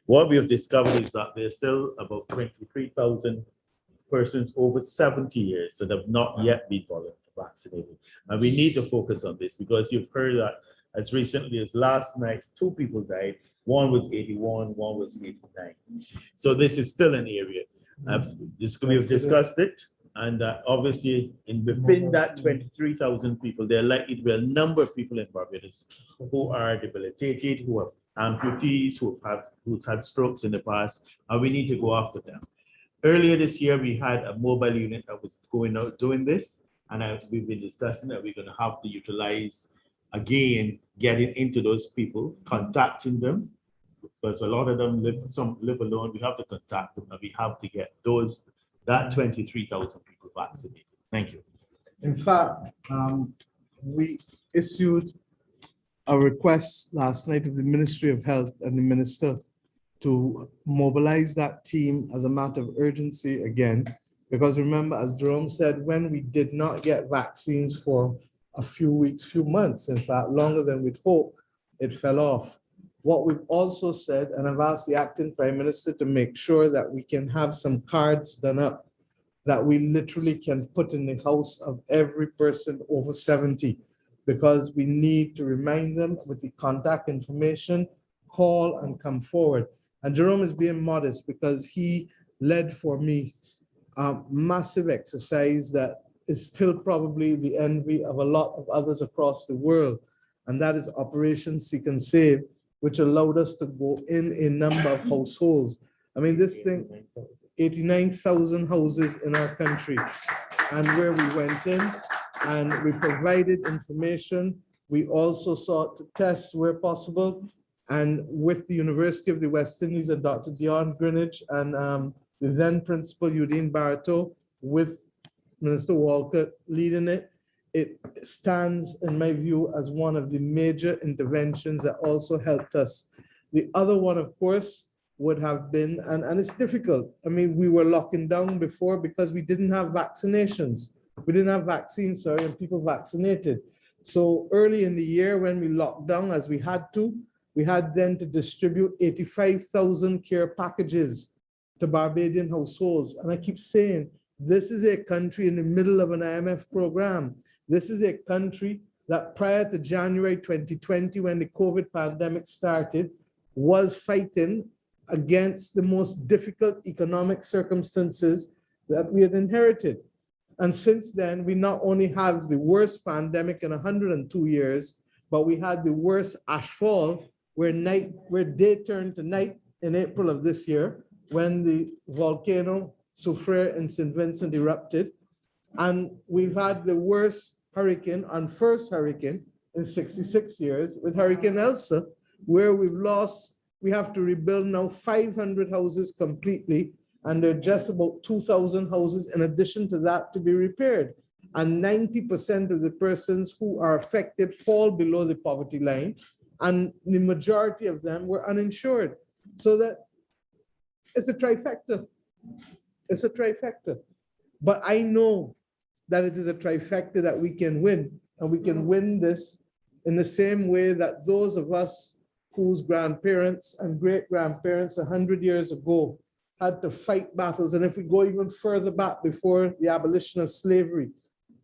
What we have discovered is that there's still about 23,000 persons over 70 years that have not yet been vaccinated. And we need to focus on this because you've heard that as recently as last night, 2 people died. One was 81, one was 89. So this is still an area. We have discussed it. And obviously, within that 23,000 people, there are likely to be a number of people in Barbados who are debilitated, who have amputees, who've had strokes in the past, and we need to go after them. Earlier this year, we had a mobile unit that was going out doing this, and we've been discussing that we're going to have to utilize, again, getting into those people, contacting them, because a lot of them live alone. We have to contact them, and we have to get that 23,000 people vaccinated. Thank you. In fact, we issued a request last night of the Ministry of Health and the Minister to mobilize that team as a matter of urgency again, because remember, as Jerome said, when we did not get vaccines for a few weeks, few months, in fact, longer than we'd hoped, it fell off. What we've also said, and I've asked the acting Prime Minister to make sure that we can have some cards done up that we literally can put in the house of every person over 70, because we need to remind them with the contact information, call and come forward. And Jerome is being modest because he led for me a massive exercise that is still probably the envy of a lot of others across the world. And that is Operation Seek and Save, which allowed us to go in a number of households. I mean, this thing, 89,000 houses in our country, and where we went in and we provided information. We also sought to test where possible. And with the University of the West Indies and Dr. Dion Greenwich and the then Principal Eudine Barato with Minister Walcott leading it, it stands, in my view, as one of the major interventions that also helped us. The other one, of course, would have been, and it's difficult. I mean, we were locking down before because we didn't have vaccinations. We didn't have vaccines, sorry, and people vaccinated. So early in the year when we locked down, as we had then to distribute 85,000 care packages to Barbadian households. And I keep saying, this is a country in the middle of an IMF program. This is a country that prior to January 2020, when the COVID pandemic started, was fighting against the most difficult economic circumstances that we had inherited. And since then, we not only have the worst pandemic in 102 years, but we had the worst ashfall where day turned to night in April of this year when the volcano Soufriere in St. Vincent erupted. And we've had the worst hurricane and first hurricane in 66 years with Hurricane Elsa, where we have to rebuild now 500 houses completely, and there are just about 2,000 houses in addition to that to be repaired. And 90% of the persons who are affected fall below the poverty line, and the majority of them were uninsured. So that it's a trifecta. It's a trifecta. But I know that it is a trifecta that we can win, and we can win this in the same way that those of us whose grandparents and great-grandparents 100 years ago had to fight battles. And if we go even further back before the abolition of slavery,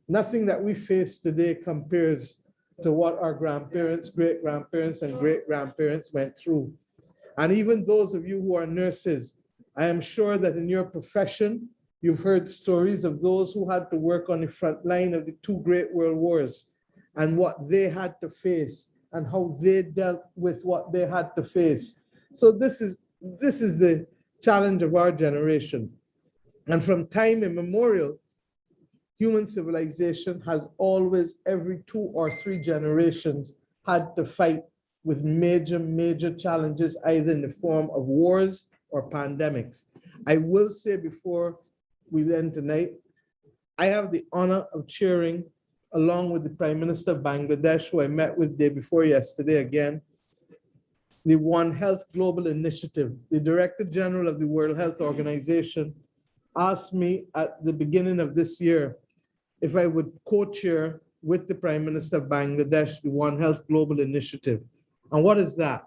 nothing that we face today compares to what our grandparents, great-grandparents, and great-grandparents went through. And even those of you who are nurses, I am sure that in your profession, you've heard stories of those who had to work on the front line of the two great world wars and what they had to face and how they dealt with what they had to face. So this is the challenge of our generation. And from time immemorial, human civilization has always, every 2 or 3 generations, had to fight with major challenges, either in the form of wars or pandemics. I will say before we end tonight, I have the honor of chairing, along with the Prime Minister of Bangladesh, who I met with day before yesterday again, the One Health Global Initiative. The Director General of the World Health Organization asked me at the beginning of this year if I would co-chair with the Prime Minister of Bangladesh, the One Health Global Initiative. And what is that?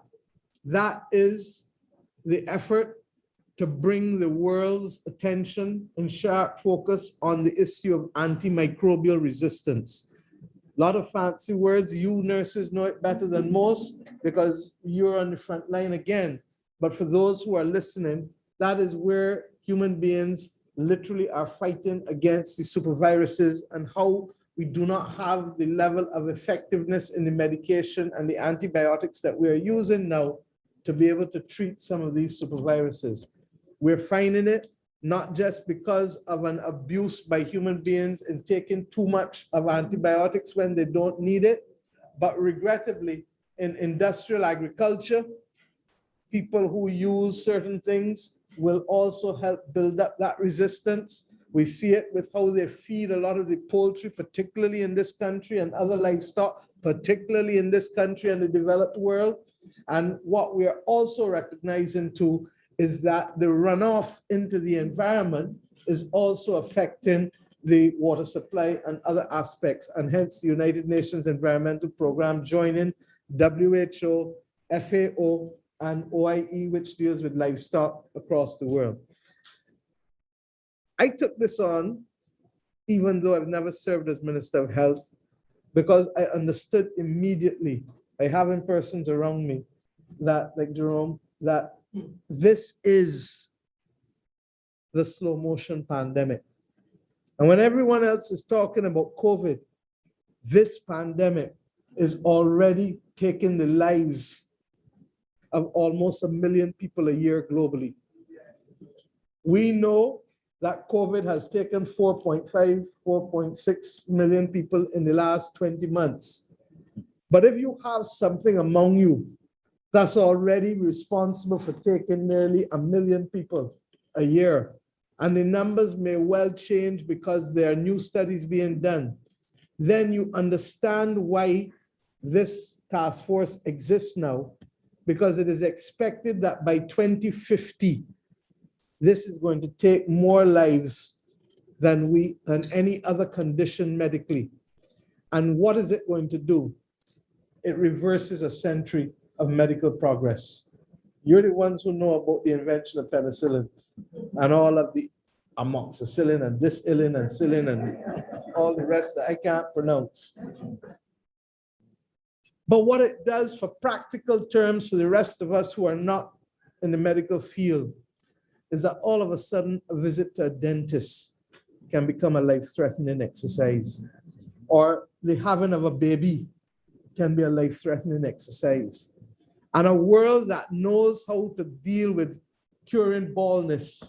That is the effort to bring the world's attention and sharp focus on the issue of antimicrobial resistance. A lot of fancy words. You nurses know it better than most because you're on the front line again. But for those who are listening, that is where human beings literally are fighting against the superviruses, and how we do not have the level of effectiveness in the medication and the antibiotics that we are using now to be able to treat some of these superviruses. We're finding it not just because of an abuse by human beings in taking too much of antibiotics when they don't need it, but regrettably in industrial agriculture, people who use certain things will also help build up that resistance. We see it with how they feed a lot of the poultry, particularly in this country, and other livestock, particularly in this country and the developed world. And what we are also recognizing too is that the runoff into the environment is also affecting the water supply and other aspects. And hence the United Nations Environmental Programme joining WHO, FAO, and OIE, which deals with livestock across the world. I took this on, even though I've never served as Minister of Health, because I understood immediately by having persons around me that, like Jerome, that this is the slow motion pandemic. And when everyone else is talking about COVID, this pandemic is already taking the lives of almost 1 million people a year globally. We know that COVID has taken 4.5, 4.6 million people in the last 20 months. But if you have something among you that's already responsible for taking nearly 1 million people a year, and the numbers may well change because there are new studies being done, then you understand why this task force exists now, because it is expected that by 2050, this is going to take more lives than any other condition medically. And what is it going to do? It reverses a century of medical progress. You're the ones who know about the invention of penicillin and all of the amoxicillin and disilin and silin and all the rest that I can't pronounce. But what it does for practical terms for the rest of us who are not in the medical field is that all of a sudden a visit to a dentist can become a life-threatening exercise, or the having of a baby can be a life-threatening exercise. And a world that knows how to deal with curing baldness,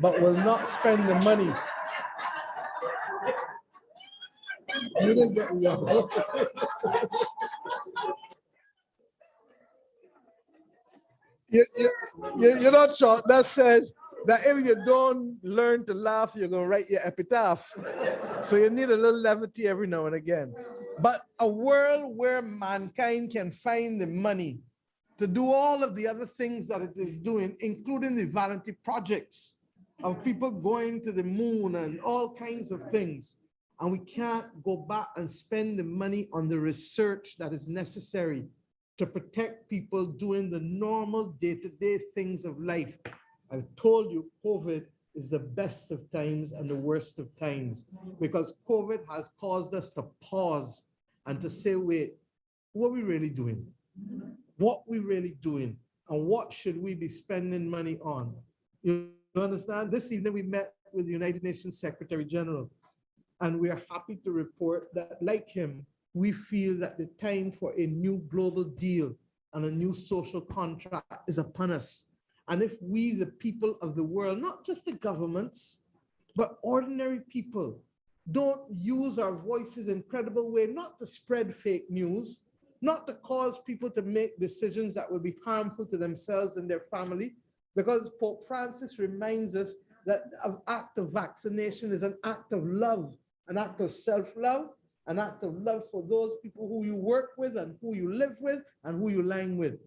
but will not spend the money. You didn't get me off. You're not sure. That says that if you don't learn to laugh, you're going to write your epitaph. So you need a little levity every now and again. But a world where mankind can find the money to do all of the other things that it is doing, including the vanity projects of people going to the moon and all kinds of things. And we can't go back and spend the money on the research that is necessary to protect people doing the normal day-to-day things of life. I've told you, COVID is the best of times and the worst of times, because COVID has caused us to pause and to say, wait, what are we really doing? What are we really doing? And what should we be spending money on? You understand? This evening we met with the United Nations Secretary General, and we are happy to report that, like him, we feel that the time for a new global deal and a new social contract is upon us. And if we, the people of the world, not just the governments, but ordinary people, don't use our voices in a credible way, not to spread fake news, not to cause people to make decisions that will be harmful to themselves and their family, because Pope Francis reminds us that an act of vaccination is an act of love, an act of self-love, an act of love for those people who you work with and who you live with and who you line with.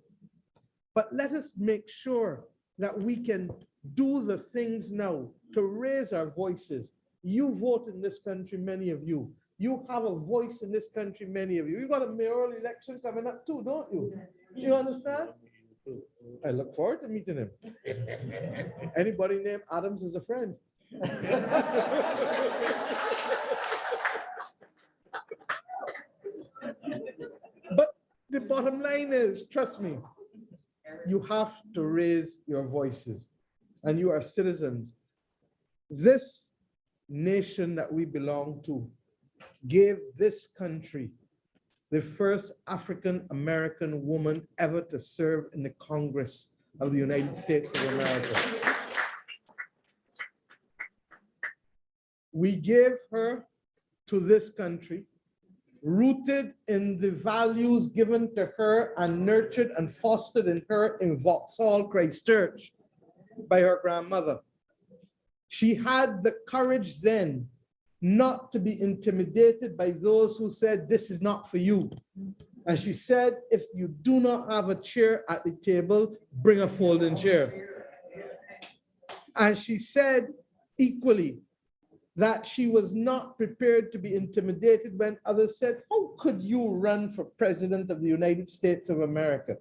But let us make sure that we can do the things now to raise our voices. You vote in this country, many of you. You have a voice in this country, many of you. You got a mayoral election coming up too, don't you? You understand? I look forward to meeting him. Anybody named Adams is a friend. But the bottom line is, trust me, you have to raise your voices, and you are citizens. This nation that we belong to gave this country the first African-American woman ever to serve in the Congress of the United States of America. We gave her to this country, rooted in the values given to her and nurtured and fostered in her in Vauxhall Christchurch by her grandmother. She had the courage then not to be intimidated by those who said, this is not for you. And she said, if you do not have a chair at the table, bring a folding chair. And she said equally that she was not prepared to be intimidated when others said, how could you run for president of the United States of America?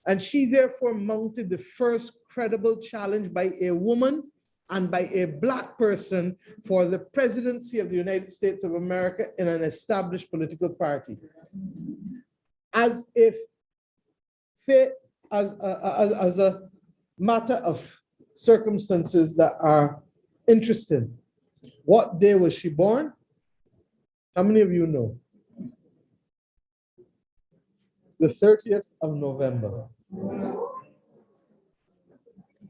And she therefore mounted the first credible challenge by a woman and by a Black person for the presidency of the United States of America in an established political party. As if fate, as a matter of circumstances that are interesting. What day was she born? How many of you know? The 30th of November.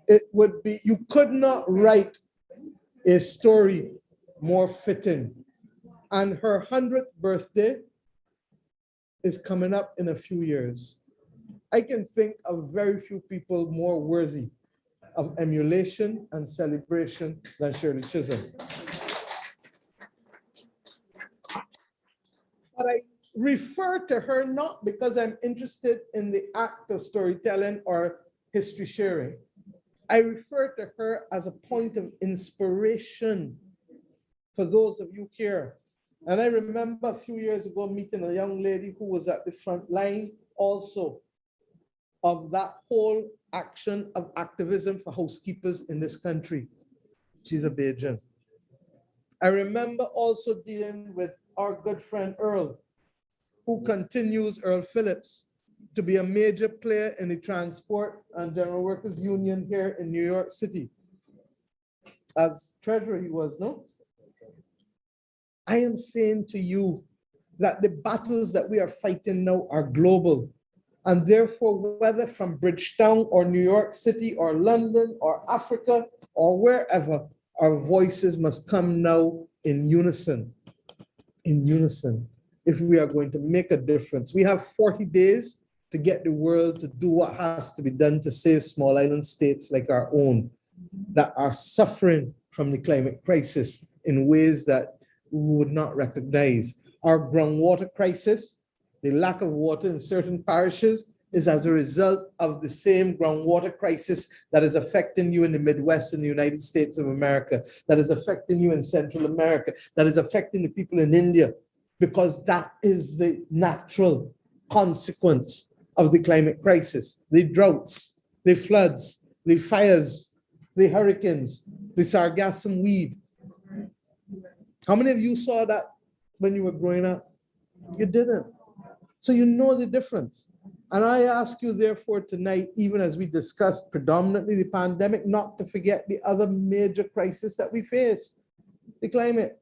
It would be, you could not write a story more fitting. And her 100th birthday is coming up in a few years. I can think of very few people more worthy of emulation and celebration than Shirley Chisholm. But I refer to her not because I'm interested in the act of storytelling or history sharing. I refer to her as a point of inspiration for those of you here. And I remember a few years ago meeting a young lady who was at the front line also of that whole action of activism for housekeepers in this country. She's a Bajan. I remember also dealing with our good friend Earl, who continues, Earl Phillips, to be a major player in the Transport and General Workers Union here in New York City. As treasurer he was, no? I am saying to you that the battles that we are fighting now are global. And therefore, whether from Bridgetown or New York City or London or Africa or wherever, our voices must come now in unison, if we are going to make a difference. We have 40 days to get the world to do what has to be done to save small island states like our own that are suffering from the climate crisis in ways that we would not recognize. Our groundwater crisis, the lack of water in certain parishes, is as a result of the same groundwater crisis that is affecting you in the Midwest in the United States of America, that is affecting you in Central America, that is affecting the people in India, because that is the natural consequence of the climate crisis. The droughts, the floods, the fires, the hurricanes, the sargassum weed. How many of you saw that when you were growing up? You didn't. So you know the difference. And I ask you, therefore, tonight, even as we discuss predominantly the pandemic, not to forget the other major crisis that we face, the climate.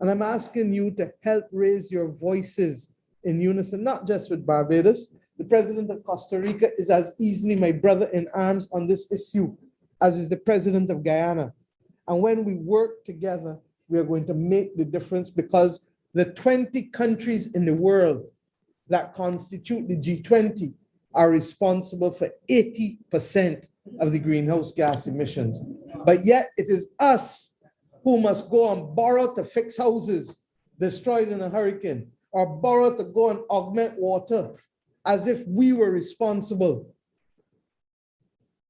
And I'm asking you to help raise your voices in unison, not just with Barbados. The president of Costa Rica is as easily my brother in arms on this issue as is the president of Guyana. And when we work together, we are going to make the difference, because the 20 countries in the world that constitute the G20 are responsible for 80% of the greenhouse gas emissions. But yet it is us who must go and borrow to fix houses destroyed in a hurricane, or borrow to go and augment water, as if we were responsible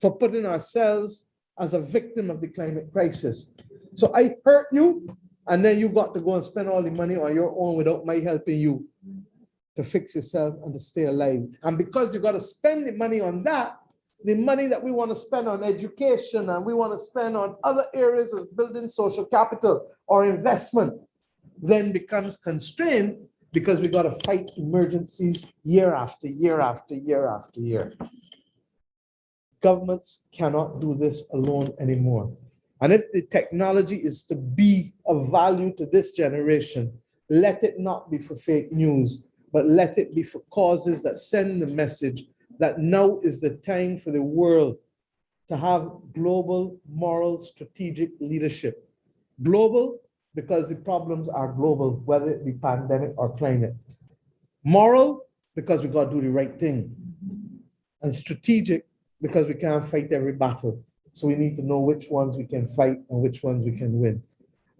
for putting ourselves as a victim of the climate crisis. So I hurt you, and then you got to go and spend all the money on your own without my helping you to fix yourself and to stay alive. And because you got to spend the money on that, the money that we want to spend on education and we want to spend on other areas of building social capital or investment then becomes constrained, because we got to fight emergencies year after year after year after year. Governments cannot do this alone anymore. And if the technology is to be of value to this generation, let it not be for fake news, but let it be for causes that send the message that now is the time for the world to have global, moral, strategic leadership. Global, because the problems are global, whether it be pandemic or climate. Moral, because we got to do the right thing. And strategic, because we can't fight every battle. So we need to know which ones we can fight and which ones we can win.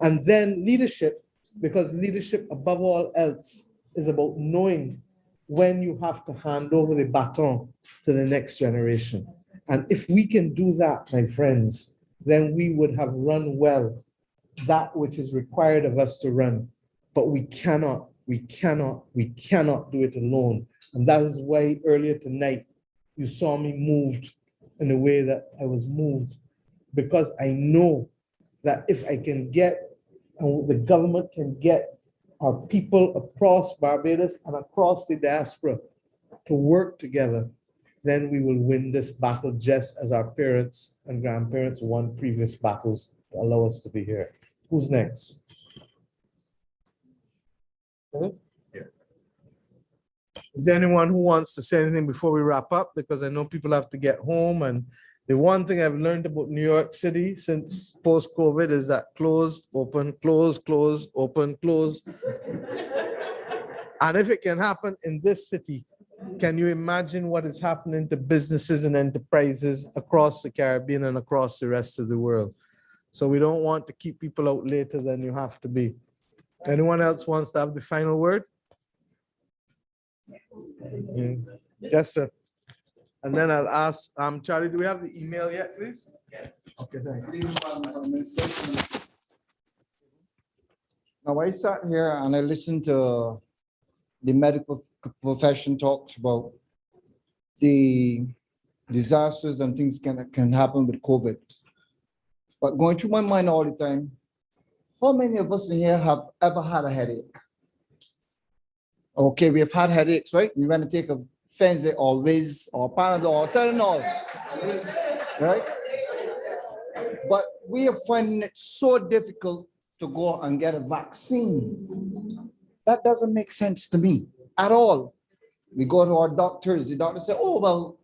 And then leadership, because leadership above all else is about knowing when you have to hand over the baton to the next generation. And if we can do that, my friends, then we would have run well that which is required of us to run. But we cannot do it alone. And that is why earlier tonight, you saw me moved in the way that I was moved, because I know that if I can get, and the government can get our people across Barbados and across the diaspora to work together, then we will win this battle, just as our parents and grandparents won previous battles to allow us to be here. Who's next? Is there anyone who wants to say anything before we wrap up? Because I know people have to get home. And the one thing I've learned about New York City since post-COVID is that close, open, close, close, open, close. And if it can happen in this city, can you imagine what is happening to businesses and enterprises across the Caribbean and across the rest of the world? So we don't want to keep people out later than you have to be. Anyone else wants to have the final word? Yes, sir. And then I'll ask, Charlie, do we have the email yet, please? Okay, thanks. Now, I sat here and I listened to the medical profession talks about the disasters and things can happen with COVID. But going through my mind all the time, how many of us in here have ever had a headache? Okay, we have had headaches, right? We want to take a Fenze or Wiz or Panadol or Tylenol, right? But we are finding it so difficult to go and get a vaccine. That doesn't make sense to me at all. We go to our doctors, the doctor say, oh, well,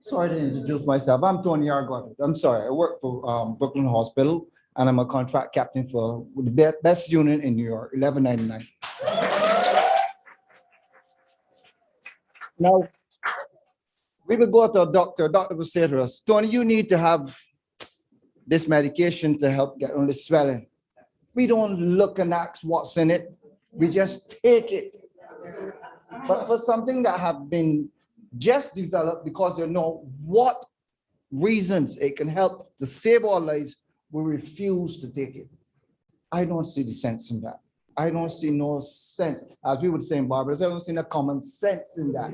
sorry to introduce myself. I'm Tony Argot. I'm sorry, I work for Brooklyn Hospital and I'm a contract captain for the best unit in New York, 1199. Now, we would go to a doctor will say to us, Tony, you need to have this medication to help get on the swelling. We don't look and ask what's in it. We just take it. But for something that have been just developed because they know what reasons it can help to save our lives, we refuse to take it. I don't see the sense in that. I don't see no sense. As we would say in Barbados, I don't see no common sense in that.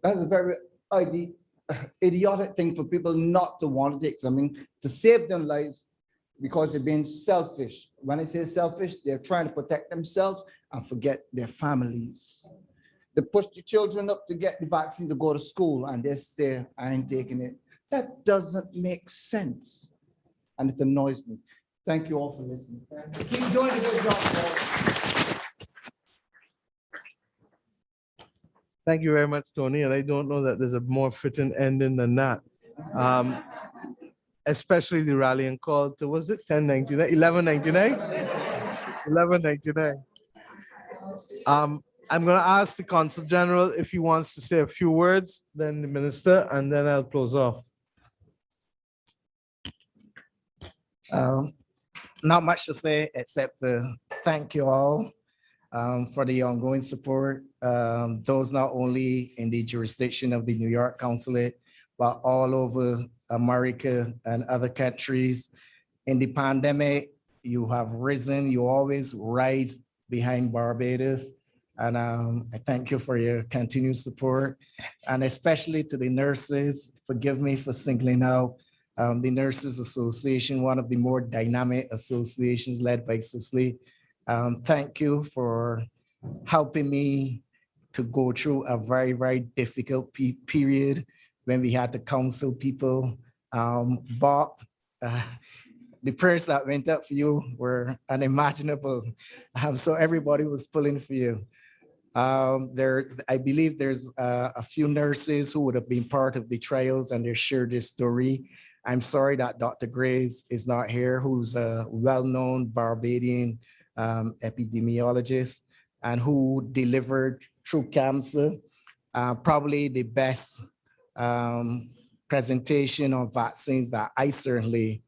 That's a very idiotic thing for people not to want to take something to save their lives because they're being selfish. When I say selfish, they're trying to protect themselves and forget their families. They push the children up to get the vaccine to go to school and they say, I ain't taking it. That doesn't make sense. And it annoys me. Thank you all for listening. Keep doing a good job, guys. Thank you very much, Tony. And I don't know that there's a more fitting ending than that. Especially the rallying call to, was it 1099, 1199? 1199. I'm going to ask the Consul General if he wants to say a few words, then the Minister, and then I'll close off. Not much to say except to thank you all for the ongoing support. Those not only in the jurisdiction of the New York Consulate, but all over America and other countries. In the pandemic, you have risen, you always rise behind Barbados. And I thank you for your continued support, and especially to the nurses. Forgive me for singling out the Nurses Association, one of the more dynamic associations led by Cicely. Thank you for helping me to go through a very, very difficult period when we had to counsel people. Bob, the prayers that went up for you were unimaginable. So everybody was pulling for you. I believe there's a few nurses who would have been part of the trials and they shared their story. I'm sorry that Dr. Graves is not here, who's a well-known Barbadian epidemiologist and who delivered through cancer, probably the best presentation on vaccines that I certainly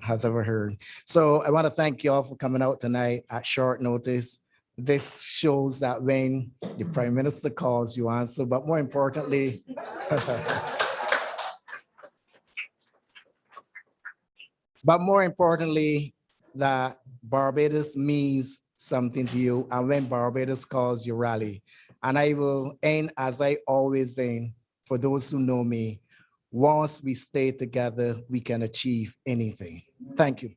has ever heard. So I want to thank you all for coming out tonight at short notice. This shows that when the Prime Minister calls, you answer, but more importantly, that Barbados means something to you. And when Barbados calls, you rally. And I will end as I always end, for those who know me, once we stay together, we can achieve anything. Thank you.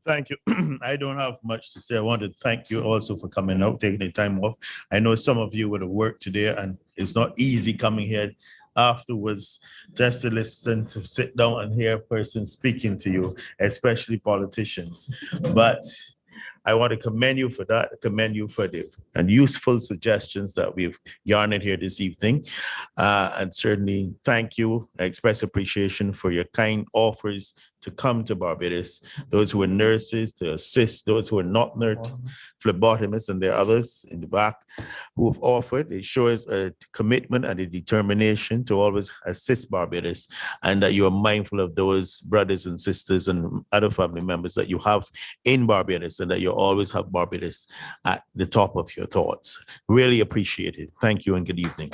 Thank you. I don't have much to say. I want to thank you also for coming out, taking the time off. I know some of you would have worked today and it's not easy coming here afterwards just to listen, to sit down and hear a person speaking to you, especially politicians. But I want to commend you for that, commend you for the useful suggestions that we've garnered here this evening. And certainly thank you. I express appreciation for your kind offers to come to Barbados, those who are nurses to assist, those who are not nurses, phlebotomists, and there are others in the back who have offered. It shows a commitment and a determination to always assist Barbados, and that you are mindful of those brothers and sisters and other family members that you have in Barbados, and that you always have Barbados at the top of your thoughts. Really appreciate it. Thank you and good evening.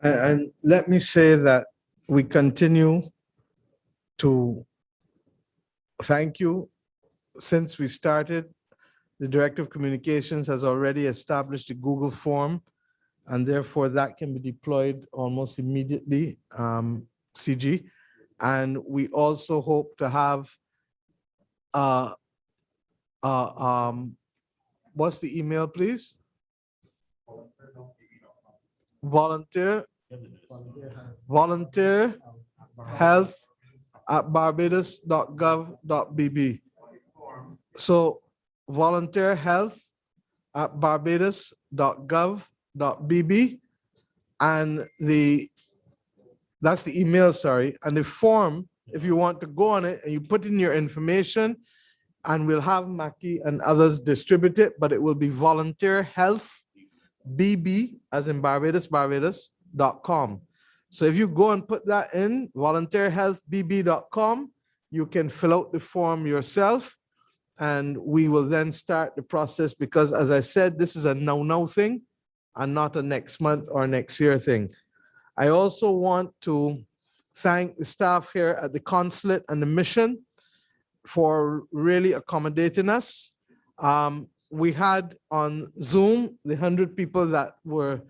And let me say that we continue to thank you. Since we started, the Director of Communications has already established a Google form, and therefore that can be deployed almost immediately, CG. And we also hope to have, what's the email, please? Volunteer health@barbados.gov.bb. So volunteerhealth@barbados.gov.bb, and that's the email, sorry. And the form, if you want to go on it and you put in your information, and we'll have Mackie and others distribute it, but it will be volunteerhealthbb, as in barbados.com. So if you go and put that in, volunteerhealthbb.com, you can fill out the form yourself, and we will then start the process, because as I said, this is a now thing and not a next month or next year thing. I also want to thank the staff here at the consulate and the mission for really accommodating us. We had on Zoom the 100 people that were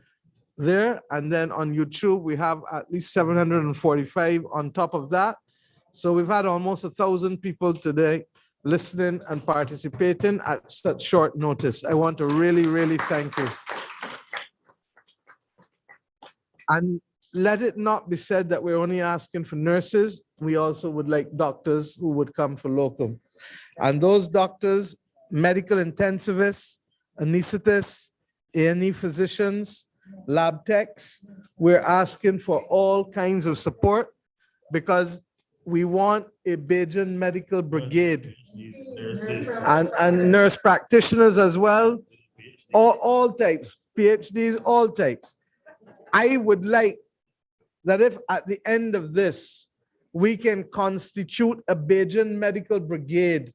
there, and then on YouTube we have at least 745 on top of that. So we've had almost 1,000 people today listening and participating at such short notice. I want to really thank you. And let it not be said that we're only asking for nurses. We also would like doctors who would come for locum. And those doctors, medical intensivists, anesthetists, A&E physicians, lab techs, we're asking for all kinds of support, because we want a Bajan medical brigade and nurse practitioners as well, all types, PhDs, all types. I would like that if at the end of this, we can constitute a Bajan medical brigade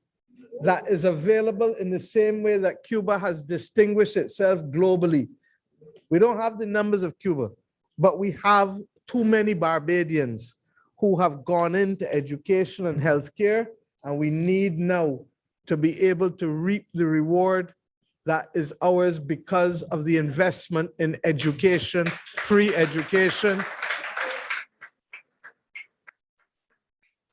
that is available in the same way that Cuba has distinguished itself globally. We don't have the numbers of Cuba, but we have too many Barbadians who have gone into education and healthcare, and we need now to be able to reap the reward that is ours because of the investment in education, free education.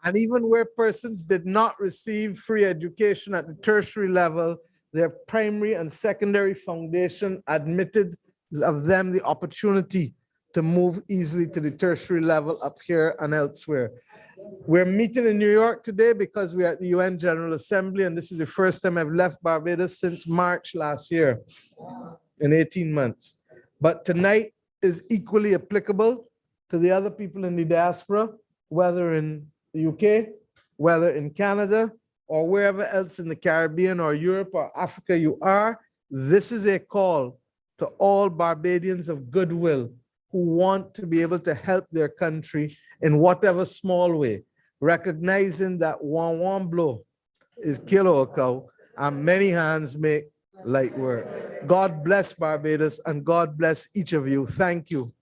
And even where persons did not receive free education at the tertiary level, their primary and secondary foundation admitted of them the opportunity to move easily to the tertiary level up here and elsewhere. We're meeting in New York today because we're at the UN General Assembly, and this is the first time I've left Barbados since March last year, in 18 months. But tonight is equally applicable to the other people in the diaspora, whether in the UK, whether in Canada, or wherever else in the Caribbean or Europe or Africa you are. This is a call to all Barbadians of goodwill who want to be able to help their country in whatever small way, recognizing that one blow is kilo a cow and many hands make light work. God bless Barbados and God bless each of you. Thank you.